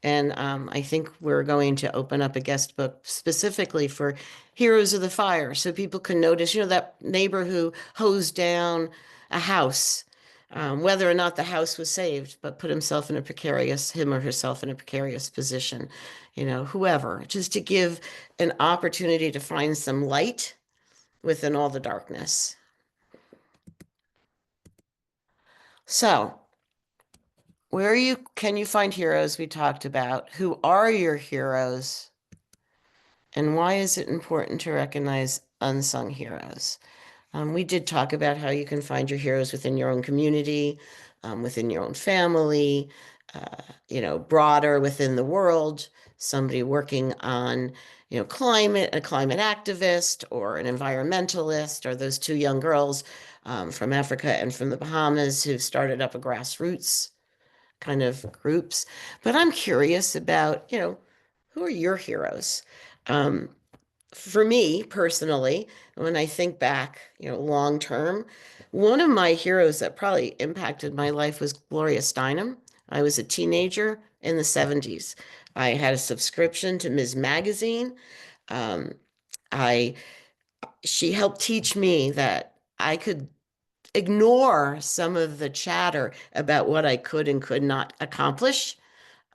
And I think we're going to open up a guest book specifically for heroes of the fire, so people can notice, you know, that neighbor who hosed down a house, whether or not the house was saved, but put himself in a precarious, him or herself in a precarious position, you know, whoever, just to give an opportunity to find some light within all the darkness. So, can you find heroes? We talked about. Who are your heroes? And why is it important to recognize unsung heroes? We did talk about how you can find your heroes within your own community, within your own family, you know, broader within the world, somebody working on, you know, climate, a climate activist or an environmentalist, or those two young girls from Africa and from the Bahamas who started up a grassroots kind of groups. But I'm curious about, you know, who are your heroes? For me personally, when I think back, you know, long term, one of my heroes that probably impacted my life was Gloria Steinem. I was a teenager in the 70s. I had a subscription to Ms. Magazine. Um, I She helped teach me that I could ignore some of the chatter about what I could and could not accomplish.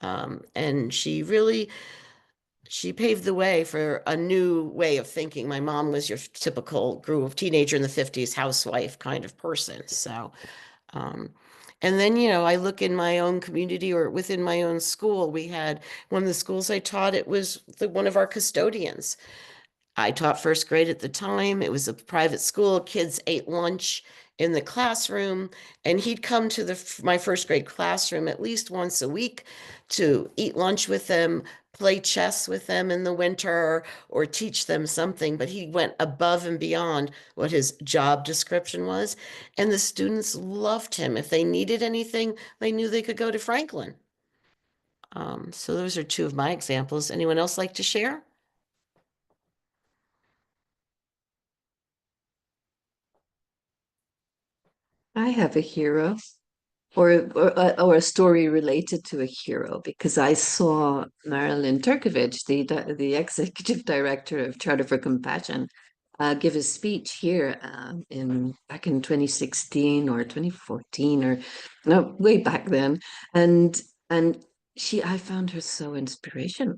And she paved the way for a new way of thinking. My mom was your typical grew of teenager in the 50s, housewife kind of person. So, um, and then, you know, I look in my own community or within my own school. We had one of the schools I taught, it was one of our custodians. I taught first grade at the time. It was a private school. Kids ate lunch in the classroom, and he'd come to my first grade classroom at least once a week to eat lunch with them, play chess with them in the winter, or teach them something. But he went above and beyond what his job description was, and the students loved him. If they needed anything, they knew they could go to Franklin. So those are two of my examples. Anyone else like to share? I have a hero, or a story related to a hero, because I saw Marilyn Turkovich, the executive director of Charter for Compassion, give a speech here in back in 2016 or 2014, or no, way back then, and I found her so inspirational,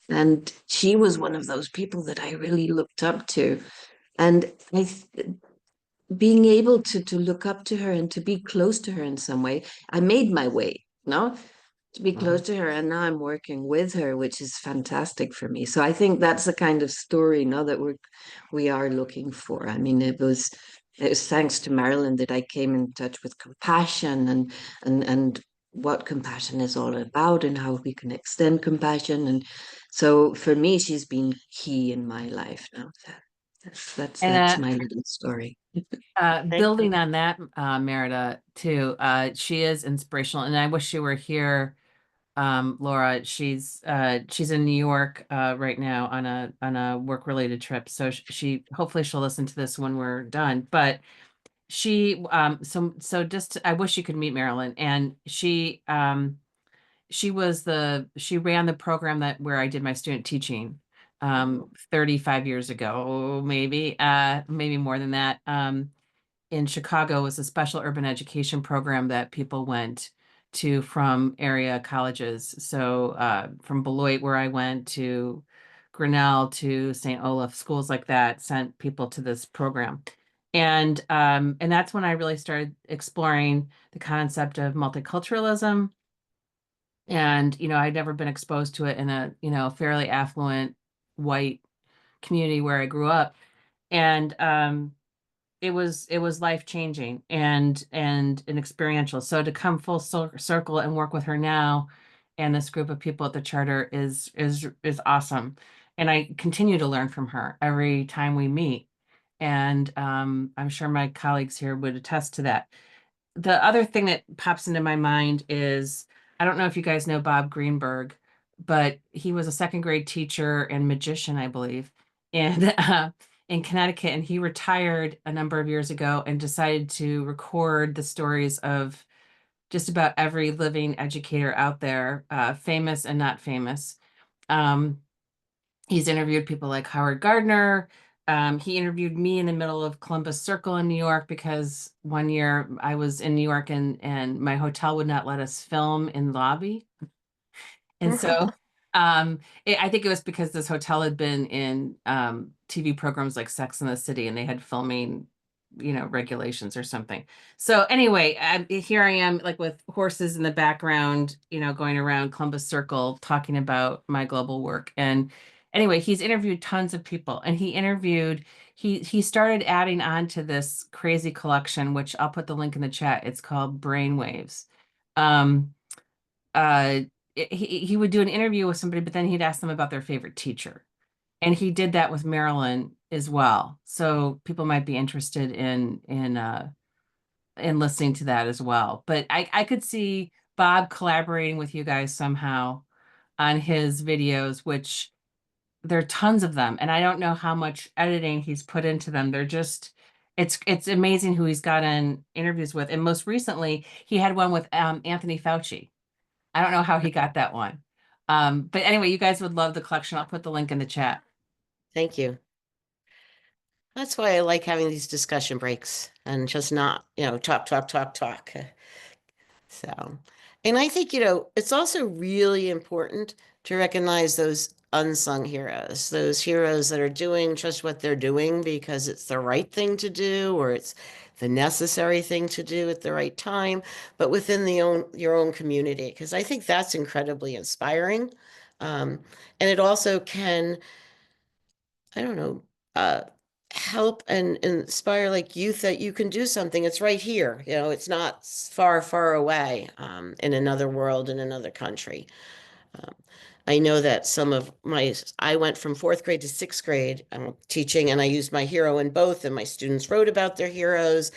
and she was one of those people that I really looked up to, and being able to look up to her and to be close to her in some way, I made my way, no, to be close to her, and now I'm working with her, which is fantastic for me. So I think that's the kind of story now that we are looking for. I mean, it was it was thanks to Marilyn that I came in touch with compassion and what compassion is all about and how we can extend compassion. And so for me, she's been key in my life now. That's And my little story. Thank building on that, Merida, too, she is inspirational, and I wish she were here. Laura, she's in New York right now on a work related trip. So she hopefully she'll listen to this when we're done. But so just I wish you could meet Marilyn. And she ran the program that where I did my student teaching 35 years ago, maybe more than that. In Chicago was a special urban education program that people went to from area colleges. So from Beloit, where I went, to Grinnell, to St. Olaf, schools like that sent people to this program. And that's when I really started exploring the concept of multiculturalism. And, I'd never been exposed to it in a, fairly affluent white community where I grew up. And it was life changing and an experiential. So to come full circle and work with her now and this group of people at the charter is awesome. And I continue to learn from her every time we meet. And I'm sure my colleagues here would attest to that. The other thing that pops into my mind is I don't know if you guys know Bob Greenberg, but he was a second grade teacher and magician, I believe, and in Connecticut. And he retired a number of years ago and decided to record the stories of just about every living educator out there, famous and not famous. Um, He's interviewed people like Howard Gardner. He interviewed me in the middle of Columbus Circle in New York because one year I was in New York and my hotel would not let us film in the lobby. And so I think it was because this hotel had been in TV programs like Sex and the City and they had filming, regulations or something. So anyway, here I am like with horses in the background, going around Columbus Circle talking about my global work. And anyway, he's interviewed tons of people and he started adding on to this crazy collection, which I'll put the link in the chat. It's called Brainwaves. Um, uh, he would do an interview with somebody, but then he'd ask them about their favorite teacher. And he did that with Marilyn as well. So people might be interested in listening to that as well. But I could see Bob collaborating with you guys somehow on his videos, which there are tons of them. And I don't know how much editing he's put into them. It's amazing who he's gotten interviews with. And most recently, he had one with Anthony Fauci. I don't know how he got that one. But anyway, you guys would love the collection. I'll put the link in the chat. Thank you. That's why I like having these discussion breaks and just not, talk, talk, talk, talk. So, and I think, it's also really important to recognize those unsung heroes, those heroes that are doing just what they're doing because it's the right thing to do or it's the necessary thing to do at the right time, but within your own community, because I think that's incredibly inspiring. And it also can, I don't know, help and inspire like youth that you can do something. It's right here. It's not far, far away in another world, in another country. Um, I know that I went from fourth grade to sixth grade teaching, and I used my hero in both, and my students wrote about their heroes.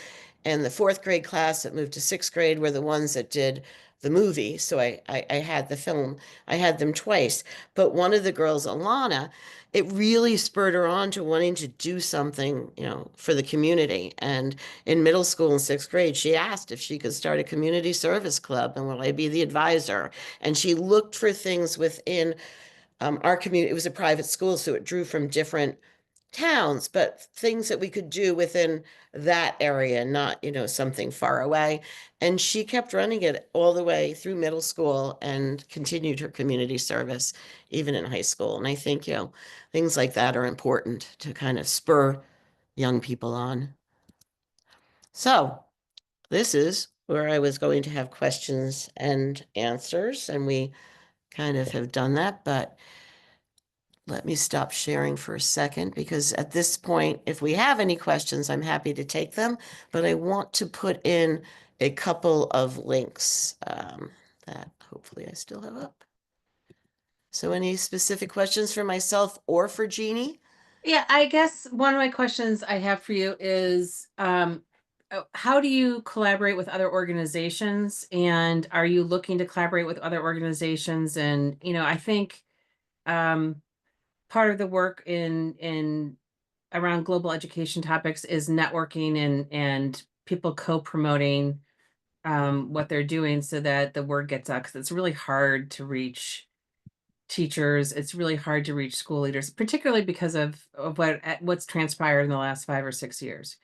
And the fourth grade class that moved to sixth grade were the ones that did the movie. So I had the film, I had them twice. But one of the girls, Alana, it really spurred her on to wanting to do something, for the community. And in middle school and sixth grade, she asked if she could start a community service club and will I be the advisor? And she looked for things within our community. It was a private school, so it drew from different towns, but things that we could do within that area, not, something far away. And she kept running it all the way through middle school and continued her community service even in high school. And I think, things like that are important to kind of spur young people on. So this is where I was going to have questions and answers, and we kind of have done that, but let me stop sharing for a second because at this point, if we have any questions, I'm happy to take them, but I want to put in a couple of links that hopefully I still have up. So any specific questions for myself or for Jeannie? Yeah, I guess one of my questions I have for you is how do you collaborate with other organizations, and are you looking to collaborate with other organizations? And I think um, part of the work in around global education topics is networking and people co-promoting what they're doing so that the word gets out, because it's really hard to reach teachers. It's really hard to reach school leaders, particularly because of what's transpired in the last 5 or 6 years.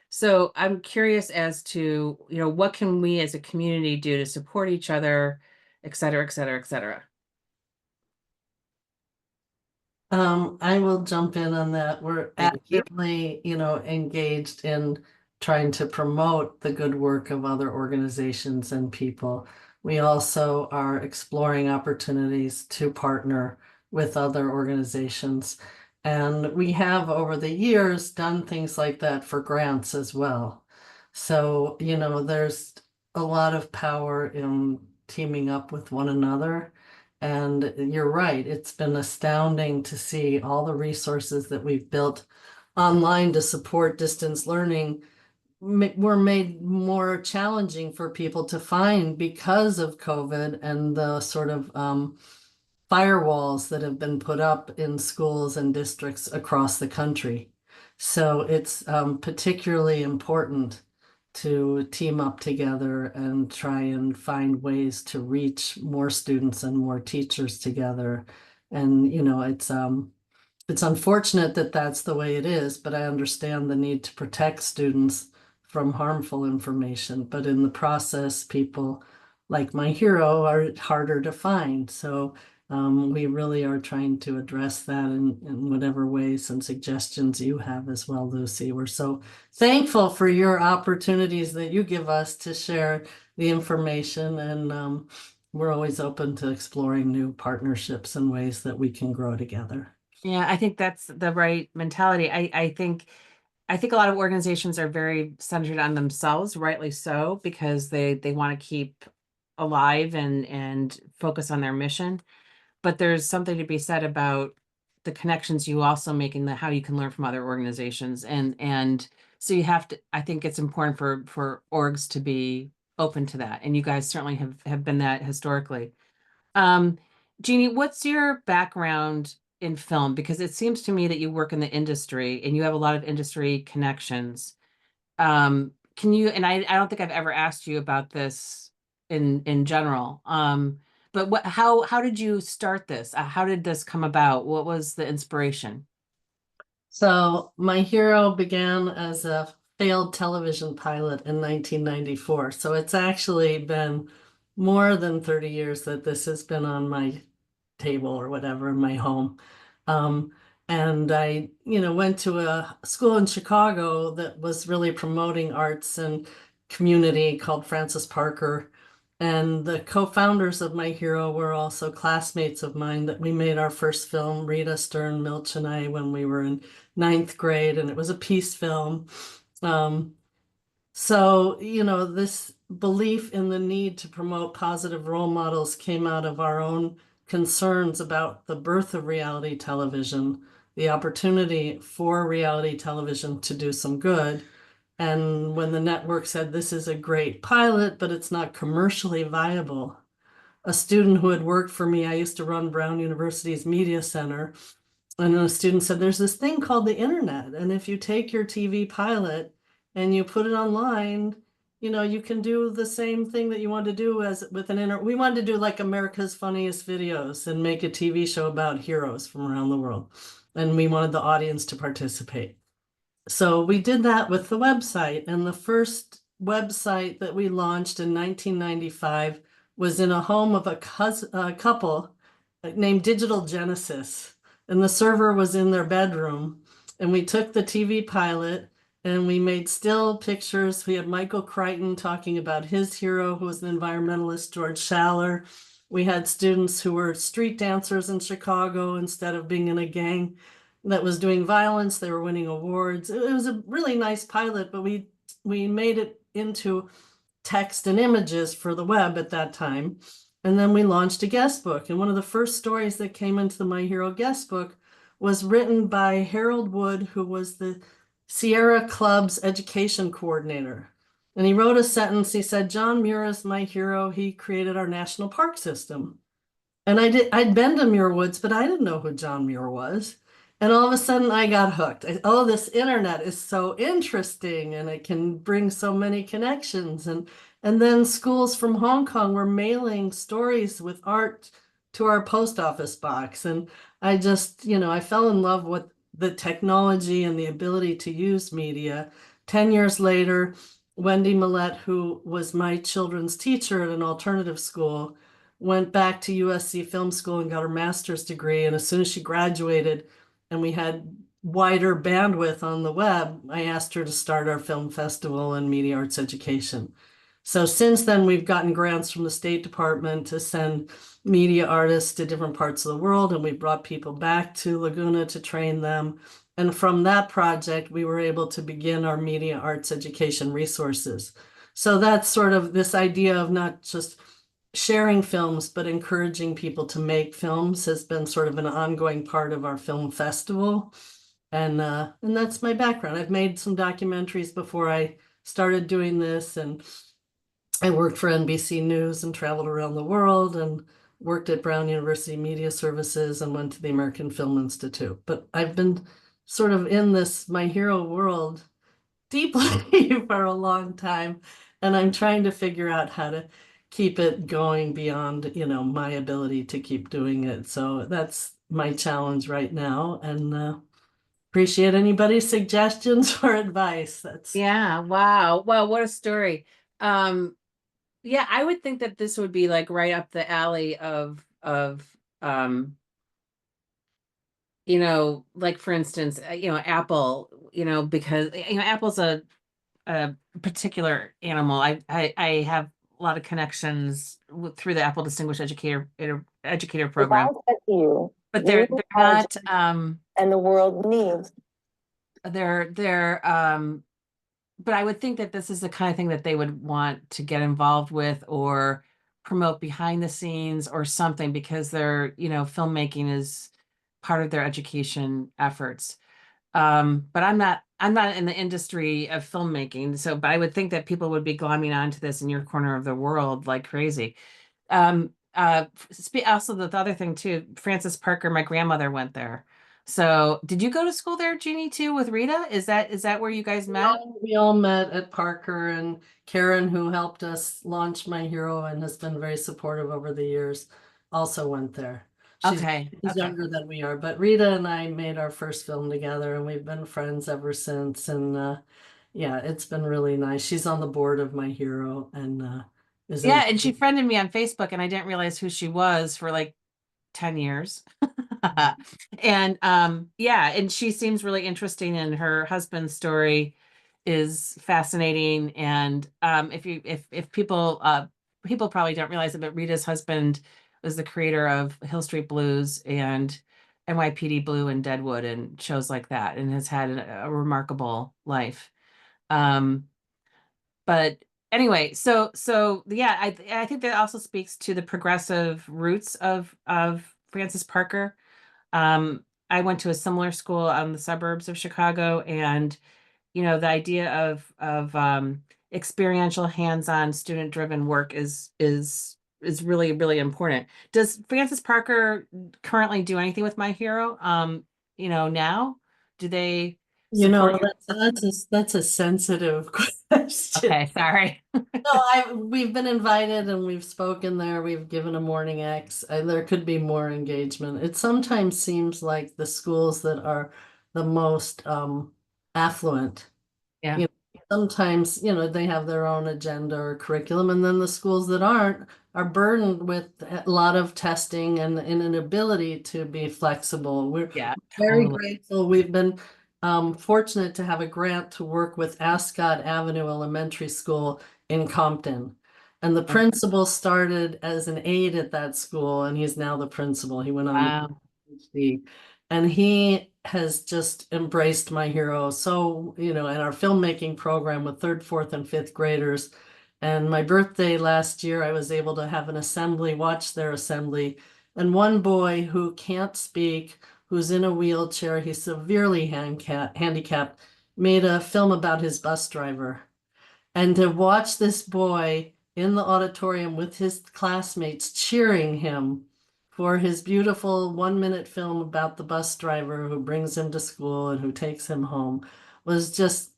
So I'm curious as to, what can we as a community do to support each other, et cetera, et cetera, et cetera. I will jump in on that. We're Thank you. actively, engaged in trying to promote the good work of other organizations and people. We also are exploring opportunities to partner with other organizations. And we have over the years done things like that for grants as well. So, there's a lot of power in teaming up with one another. And you're right, it's been astounding to see all the resources that we've built online to support distance learning were made more challenging for people to find because of COVID and the sort of firewalls that have been put up in schools and districts across the country. So it's particularly important to team up together and try and find ways to reach more students and more teachers together. And, it's unfortunate that that's the way it is, but I understand the need to protect students from harmful information. But in the process, people like my hero are harder to find. So we really are trying to address that in whatever ways and suggestions you have as well, Lucy. We're so thankful for your opportunities that you give us to share the information, and we're always open to exploring new partnerships and ways that we can grow together. Yeah, I think that's the right mentality. I think a lot of organizations are very centered on themselves, rightly so, because they want to keep alive and focus on their mission. But there's something to be said about the connections you also make and how you can learn from other organizations. And so you have to, I think it's important for orgs to be open to that. And you guys certainly have been that historically. Um, Jeannie, what's your background in film? Because it seems to me that you work in the industry and you have a lot of industry connections. Can you, and I don't think I've ever asked you about this in general. But how did you start this? How did this come about? What was the inspiration? So my hero began as a failed television pilot in 1994. So it's actually been more than 30 years that this has been on my table or whatever in my home. Um, and I, went to a school in Chicago that was really promoting arts and community called Francis Parker. And the co-founders of My Hero were also classmates of mine that we made our first film, Rita Stern Milch and I, when we were in 9th grade, and it was a peace film. So, this belief in the need to promote positive role models came out of our own concerns about the birth of reality television, the opportunity for reality television to do some good. And when the network said, this is a great pilot, but it's not commercially viable, a student who had worked for me, I used to run Brown University's Media Center, and a student said, there's this thing called the internet. And if you take your TV pilot and you put it online, you can do the same thing that you want to do as with an internet. We wanted to do like America's Funniest Videos and make a TV show about heroes from around the world. And we wanted the audience to participate. So we did that with the website. And the first website that we launched in 1995 was in a home of a couple named Digital Genesis. And the server was in their bedroom. And we took the TV pilot and we made still pictures. We had Michael Crichton talking about his hero, who was an environmentalist, George Schaller. We had students who were street dancers in Chicago instead of being in a gang that was doing violence. They were winning awards. It was a really nice pilot, but we made it into text and images for the web at that time. And then we launched a guest book. And one of the first stories that came into the My Hero guest book was written by Harold Wood, who was the Sierra Club's education coordinator. And he wrote a sentence. He said, "John Muir is my hero. He created our national park system." And I'd been to Muir Woods, but I didn't know who John Muir was. And all of a sudden I got hooked. Oh, this internet is so interesting and it can bring so many connections. And then schools from Hong Kong were mailing stories with art to our post office box. And I just, I fell in love with the technology and the ability to use media. 10 years later, Wendy Millette, who was my children's teacher at an alternative school, went back to USC Film School and got her master's degree. And as soon as she graduated and we had wider bandwidth on the web, I asked her to start our film festival and media arts education. So since then, we've gotten grants from the State Department to send media artists to different parts of the world, and we brought people back to Laguna to train them. And from that project, we were able to begin our media arts education resources. So that's sort of this idea of not just sharing films, but encouraging people to make films has been sort of an ongoing part of our film festival. And that's my background. I've made some documentaries before I started doing this, and I worked for NBC News and traveled around the world and worked at Brown University Media Services and went to the American Film Institute. But I've been sort of in this My Hero world deeply for a long time. And I'm trying to figure out how to keep it going beyond, my ability to keep doing it. So that's my challenge right now. And appreciate anybody's suggestions or advice. Yeah, wow. Wow, what a story. Yeah, I would think that this would be like right up the alley of like for instance, Apple, because Apple's a particular animal. I have a lot of connections through the Apple Distinguished Educator program. But they're not and the world needs. they're but I would think that this is the kind of thing that they would want to get involved with or promote behind the scenes or something, because they're, filmmaking is part of their education efforts. But I'm not in the industry of filmmaking. So, but I would think that people would be glomming onto this in your corner of the world like crazy. Also the other thing too, Francis Parker, my grandmother went there. So did you go to school there, Jeannie, too, with Rita? Is that where you guys met? We all met at Parker, and Karen, who helped us launch My Hero and has been very supportive over the years, also went there. She's Okay. younger than we are, but Rita and I made our first film together, and we've been friends ever since. And yeah, it's been really nice. She's on the board of My Hero, and Yeah, and she friended me on Facebook, and I didn't realize who she was for like 10 years. And yeah, and she seems really interesting, and her husband's story is fascinating. And if people probably don't realize it, but Rita's husband was the creator of Hill Street Blues and NYPD Blue and Deadwood and shows like that, and has had a remarkable life. But anyway, so yeah, I think that also speaks to the progressive roots of Francis Parker. I went to a similar school out in the suburbs of Chicago, and the idea of experiential, hands-on, student-driven work is really, really important. Does Francis Parker currently do anything with My Hero? Now? Do they support you? that's a sensitive question. Okay, sorry. No, we've been invited and we've spoken there. We've given a morning X. There could be more engagement. It sometimes seems like the schools that are the most affluent, Yeah. you know, sometimes, they have their own agenda or curriculum, and then the schools that aren't are burdened with a lot of testing and an ability to be flexible. We're Yeah, very totally. grateful. We've been fortunate to have a grant to work with Ascot Avenue Elementary School in Compton. And the principal started as an aide at that school, and he's now the principal. He went on to Wow. PhD, and he has just embraced My Hero. So, in our filmmaking program with third, fourth, and fifth graders. And my birthday last year, I was able to have an assembly, watch their assembly. And one boy who can't speak, who's in a wheelchair, he's severely handicapped, made a film about his bus driver. And to watch this boy in the auditorium with his classmates cheering him for his beautiful 1-minute film about the bus driver who brings him to school and who takes him home was just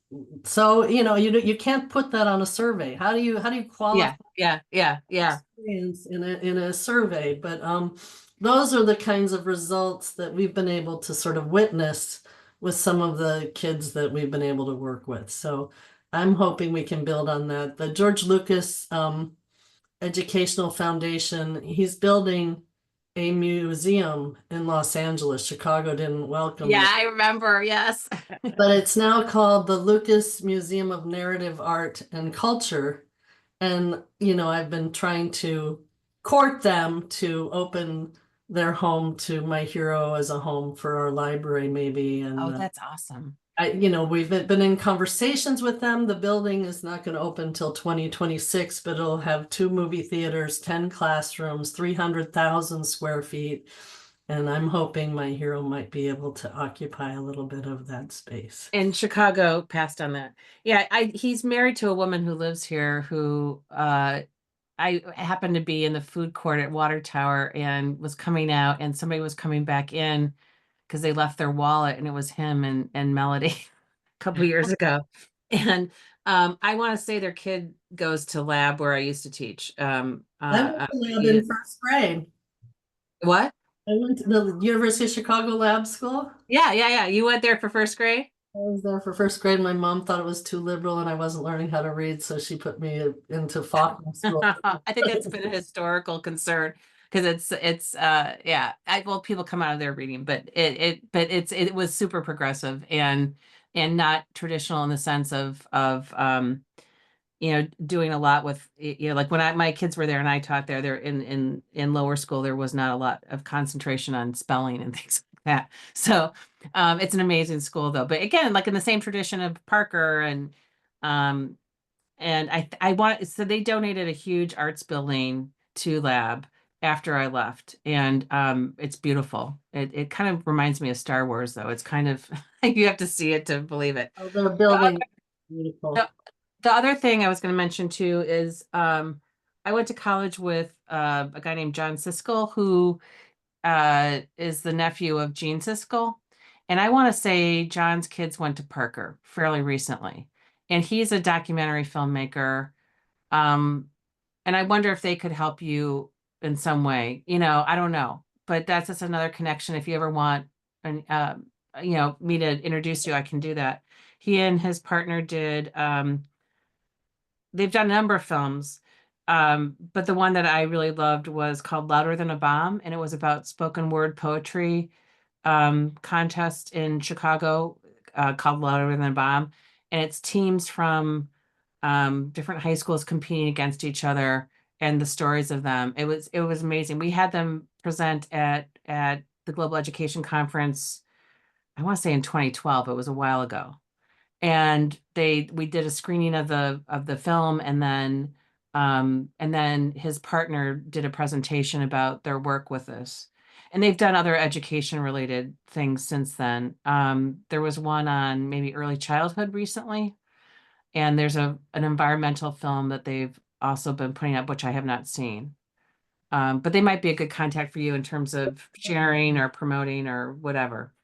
so, you can't put that on a survey. How do you qualify Yeah. experience in a survey? But those are the kinds of results that we've been able to sort of witness with some of the kids that we've been able to work with. So I'm hoping we can build on that. The George Lucas Educational Foundation, he's building a museum in Los Angeles. Chicago didn't welcome Yeah, it. I remember. Yes. But it's now called the Lucas Museum of Narrative Art and Culture. And, I've been trying to court them to open their home to My Hero as a home for our library, maybe. And Oh, that's awesome. we've been in conversations with them. The building is not going to open until 2026, but it'll have 2 movie theaters, 10 classrooms, 300,000 square feet. And I'm hoping My Hero might be able to occupy a little bit of that space. And Chicago passed on that. Yeah, he's married to a woman who lives here who I happened to be in the food court at Water Tower and was coming out, and somebody was coming back in because they left their wallet, and it was him and Melody a couple years ago. And I want to say their kid goes to lab where I used to teach. I went to lab in first grade. What? I went to the University of Chicago Lab School. Yeah. You went there for first grade? I was there for first grade. My mom thought it was too liberal and I wasn't learning how to read, so she put me into Faulkner School. I think that's been a historical concern because yeah. Well, people come out of there reading, but it was super progressive and not traditional in the sense of doing a lot with like when my kids were there and I taught there in lower school, there was not a lot of concentration on spelling and things like that. So it's an amazing school though. But again, like in the same tradition of Parker um and I want so they donated a huge arts building to lab after I left. And it's beautiful. It kind of reminds me of Star Wars though. It's kind of you have to see it to believe it. Oh, they're building beautiful. The other thing I was going to mention too is I went to college with a guy named John Siskel, who is the nephew of Gene Siskel. And I want to say John's kids went to Parker fairly recently. And he's a documentary filmmaker. Um, and I wonder if they could help you in some way. I don't know. But that's just another connection. If you ever want me to introduce you, I can do that. He and his partner did they've done a number of films. But the one that I really loved was called Louder Than a Bomb, and it was about spoken word poetry contest in Chicago called Louder Than a Bomb. And it's teams from different high schools competing against each other and the stories of them. It was amazing. We had them present at the Global Education Conference, I want to say in 2012. It was a while ago, and we did a screening of the film, and then his partner did a presentation about their work with us, and they've done other education related things since then. There was one on maybe early childhood recently, and there's an environmental film that they've also been putting up, which I have not seen. But they might be a good contact for you in terms of sharing or promoting or whatever.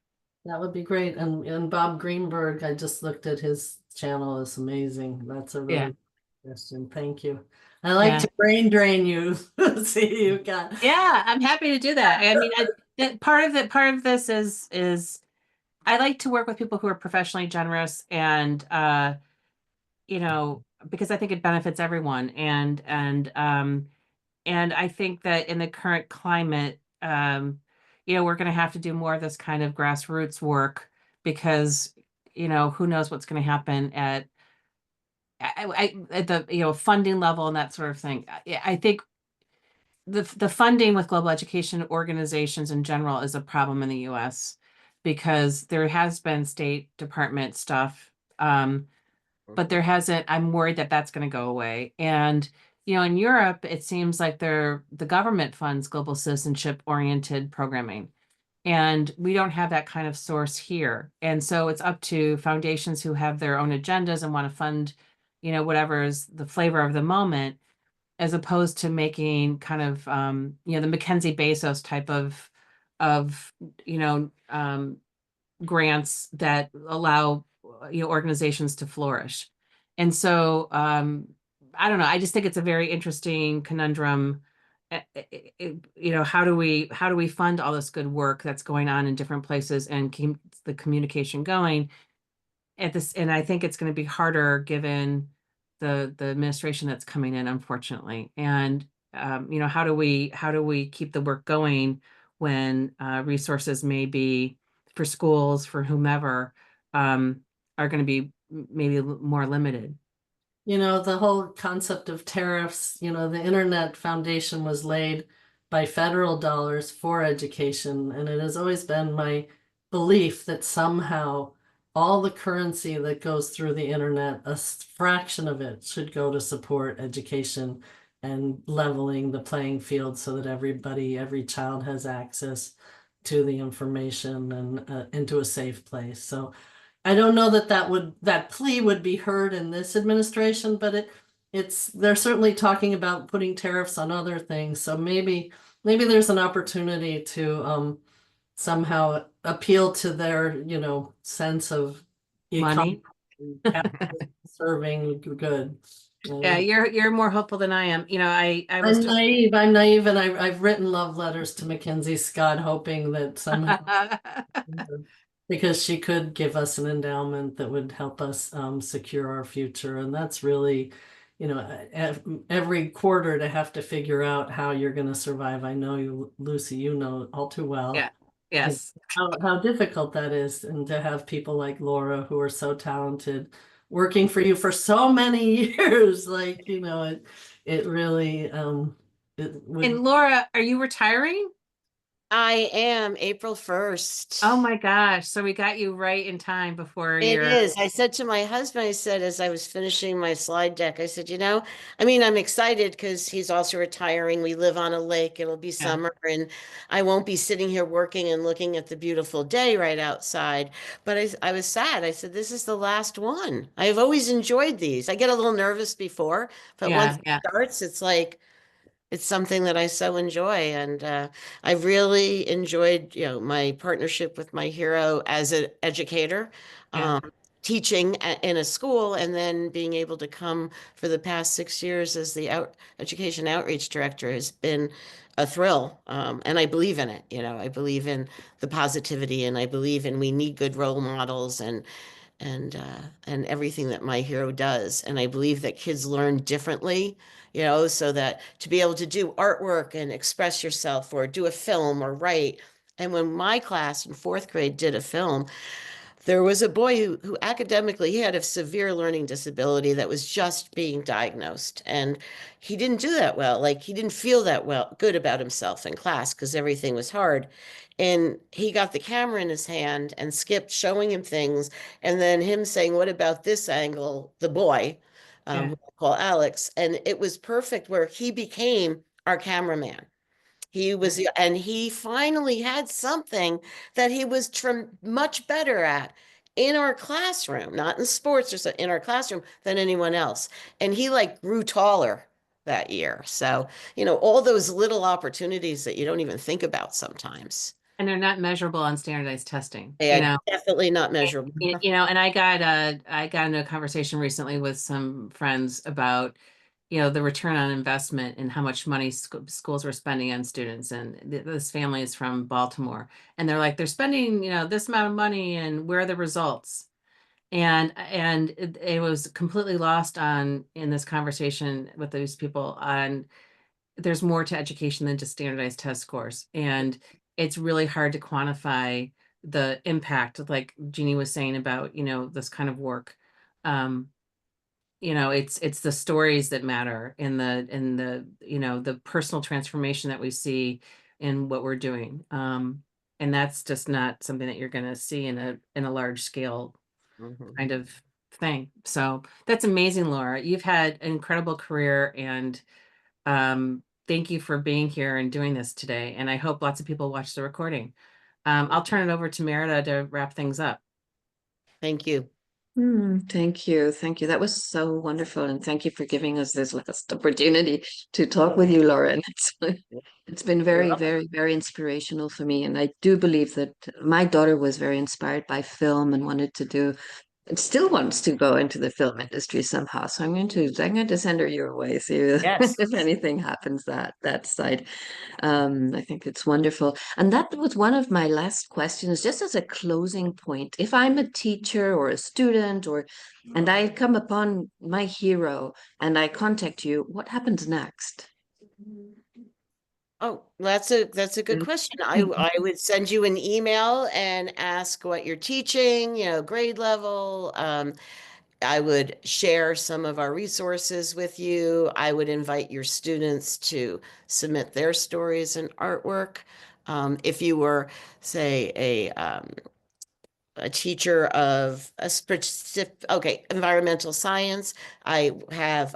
That would be great. And Bob Greenberg, I just looked at his channel. It's amazing. That's a really Yeah. good question. Thank you. I like Yeah. to brain drain you. See, you got. Yeah, I'm happy to do that. I mean, part of this is I like to work with people who are professionally generous and because I think it benefits everyone. And I think that in the current climate, we're going to have to do more of this kind of grassroots work because, who knows what's going to happen at the funding level and that sort of thing. I think the funding with global education organizations in general is a problem in the US because there has been State Department stuff, but there hasn't. I'm worried that that's going to go away. And in Europe, it seems like the government funds global citizenship oriented programming. And we don't have that kind of source here. And so it's up to foundations who have their own agendas and want to fund, whatever is the flavor of the moment, as opposed to making kind of, the Mackenzie Bezos type of, grants that allow, organizations to flourish. And so, I don't know. I just think it's a very interesting conundrum. How do we fund all this good work that's going on in different places and keep the communication going at this? And I think it's going to be harder given the administration that's coming in, unfortunately. And how do we keep the work going when resources may be for schools, for whomever, are going to be maybe more limited? The whole concept of tariffs, the Internet Foundation was laid by federal dollars for education. And it has always been my belief that somehow all the currency that goes through the internet, a fraction of it should go to support education and leveling the playing field so that every child has access to the information and into a safe place. So I don't know that plea would be heard in this administration, but they're certainly talking about putting tariffs on other things. So maybe there's an opportunity to somehow appeal to their sense of Money. serving good. Yeah, you're more hopeful than I am. I was I'm naive, and I've written love letters to Mackenzie Scott, hoping that somehow because she could give us an endowment that would help us secure our future. And that's really, every quarter to have to figure out how you're going to survive. I know you, Lucy, you know all too well. Yeah. Yes. How difficult that is, and to have people like Laura who are so talented working for you for so many years, it really it would. And Laura, are you retiring? I am April 1st. Oh my gosh. So we got you right in time before It is. I said to my husband, I said, as I was finishing my slide deck, I said, I'm excited because he's also retiring. We live on a lake. It'll be summer and I won't be sitting here working and looking at the beautiful day right outside. But I was sad. I said, this is the last one. I've always enjoyed these. I get a little nervous before, but once it starts, it's like, it's something that I so enjoy. And I've really enjoyed, my partnership with my hero as an educator, teaching in a school, and then being able to come for the past 6 years as the education outreach director has been a thrill. And I believe in it. I believe in the positivity, and I believe in we need good role models and everything that my hero does. And I believe that kids learn differently, so that to be able to do artwork and express yourself or do a film or write. And when my class in fourth grade did a film, there was a boy who academically, he had a severe learning disability that was just being diagnosed. And he didn't do that well. Like he didn't feel that good about himself in class because everything was hard. And he got the camera in his hand and Skip showing him things. And then him saying, what about this angle? The boy, who I call Alex. And it was perfect where he became our cameraman. He was, and he finally had something that he was much better at in our classroom, not in sports or so, in our classroom than anyone else. And he like grew taller that year. So, all those little opportunities that you don't even think about sometimes. And they're not measurable on standardized testing. They are definitely not measurable. And I got into a conversation recently with some friends about the return on investment and how much money schools were spending on students. And this family is from Baltimore, and they're like, they're spending, this amount of money, and where are the results? And it was completely lost in this conversation with those people on there's more to education than just standardized test scores. And it's really hard to quantify the impact, like Jeannie was saying about, this kind of work. it's the stories that matter in the the personal transformation that we see in what we're doing. And that's just not something that you're going to see in a large scale kind of thing. So that's amazing, Laura. You've had an incredible career, and thank you for being here and doing this today. And I hope lots of people watch the recording. I'll turn it over to Merida to wrap things up. Thank you. Thank you. Thank you. That was so wonderful. And thank you for giving us this last opportunity to talk with you, Lauren. It's been very, very, very inspirational for me. And I do believe that my daughter was very inspired by film and wanted to do and still wants to go into the film industry somehow. So I'm going to send her your way, see Yes. if anything happens that side. I think it's wonderful. And that was one of my last questions, just as a closing point. If I'm a teacher or a student and I come upon my hero and I contact you, what happens next? Oh, that's a good question. I would send you an email and ask what you're teaching, grade level. I would share some of our resources with you. I would invite your students to submit their stories and artwork. If you were, say, a teacher of a specific, environmental science, I have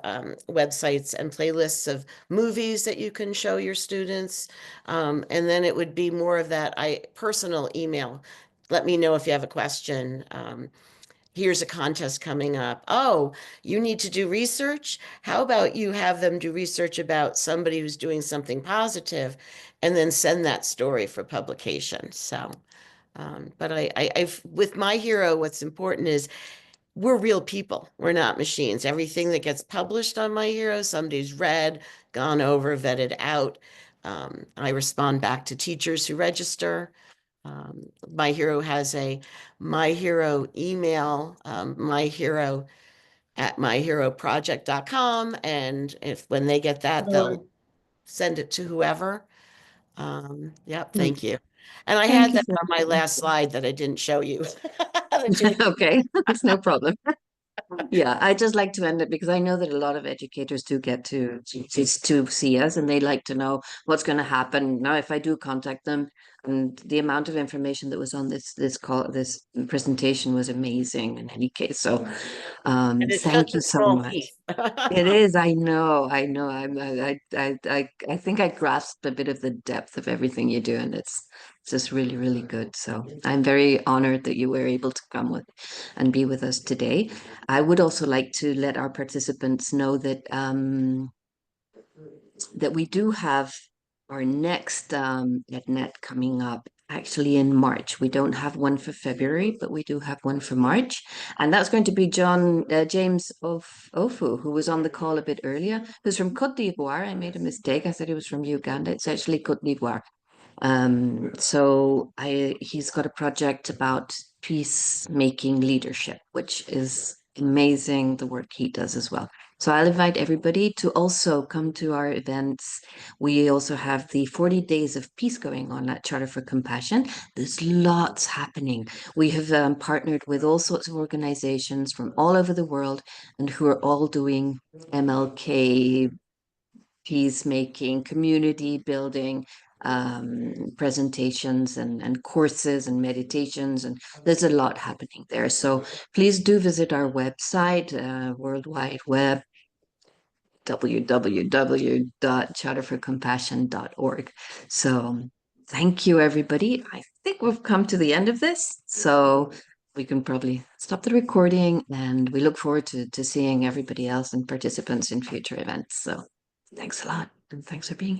websites and playlists of movies that you can show your students. And then it would be more of that personal email. Let me know if you have a question. Here's a contest coming up. Oh, you need to do research? How about you have them do research about somebody who's doing something positive and then send that story for publication. So, but with my hero, what's important is we're real people. We're not machines. Everything that gets published on my hero, somebody's read, gone over, vetted out. I respond back to teachers who register. My hero has a my hero email, my hero at myheroproject.com. And when they get that, they'll send it to whoever. Yep, thank you. And I Thank had you that so on my last slide that I didn't show you. That you didn't- Okay, that's no problem. Yeah, I just like to end it because I know that a lot of educators do get to see us and they like to know what's going to happen. Now, if I do contact them, and the amount of information that was on this presentation was amazing in any case. So, And it's thank just you a so small much. piece. It is. I know. I know. I think I grasped a bit of the depth of everything you do, and it's just really, really good. So I'm very honored that you were able to come with and be with us today. I would also like to let our participants know that that we do have our next EdNet coming up actually in March. We don't have one for February, but we do have one for March. And that's going to be James Ofu, who was on the call a bit earlier, who's from Cote d'Ivoire. I made a mistake. I said he was from Uganda. It's actually Cote d'Ivoire. So he's got a project about peacemaking leadership, which is amazing, the work he does as well. So I'll invite everybody to also come to our events. We also have the 40 Days of Peace going on at Charter for Compassion. There's lots happening. We have partnered with all sorts of organizations from all over the world and who are all doing MLK, peacemaking, community building, presentations and courses and meditations, and there's a lot happening there. So please do visit our website, World Wide Web, www.charterforcompassion.org. So thank you, everybody. I think we've come to the end of this, so we can probably stop the recording, and we look forward to seeing everybody else and participants in future events. So thanks a lot, and thanks for being here.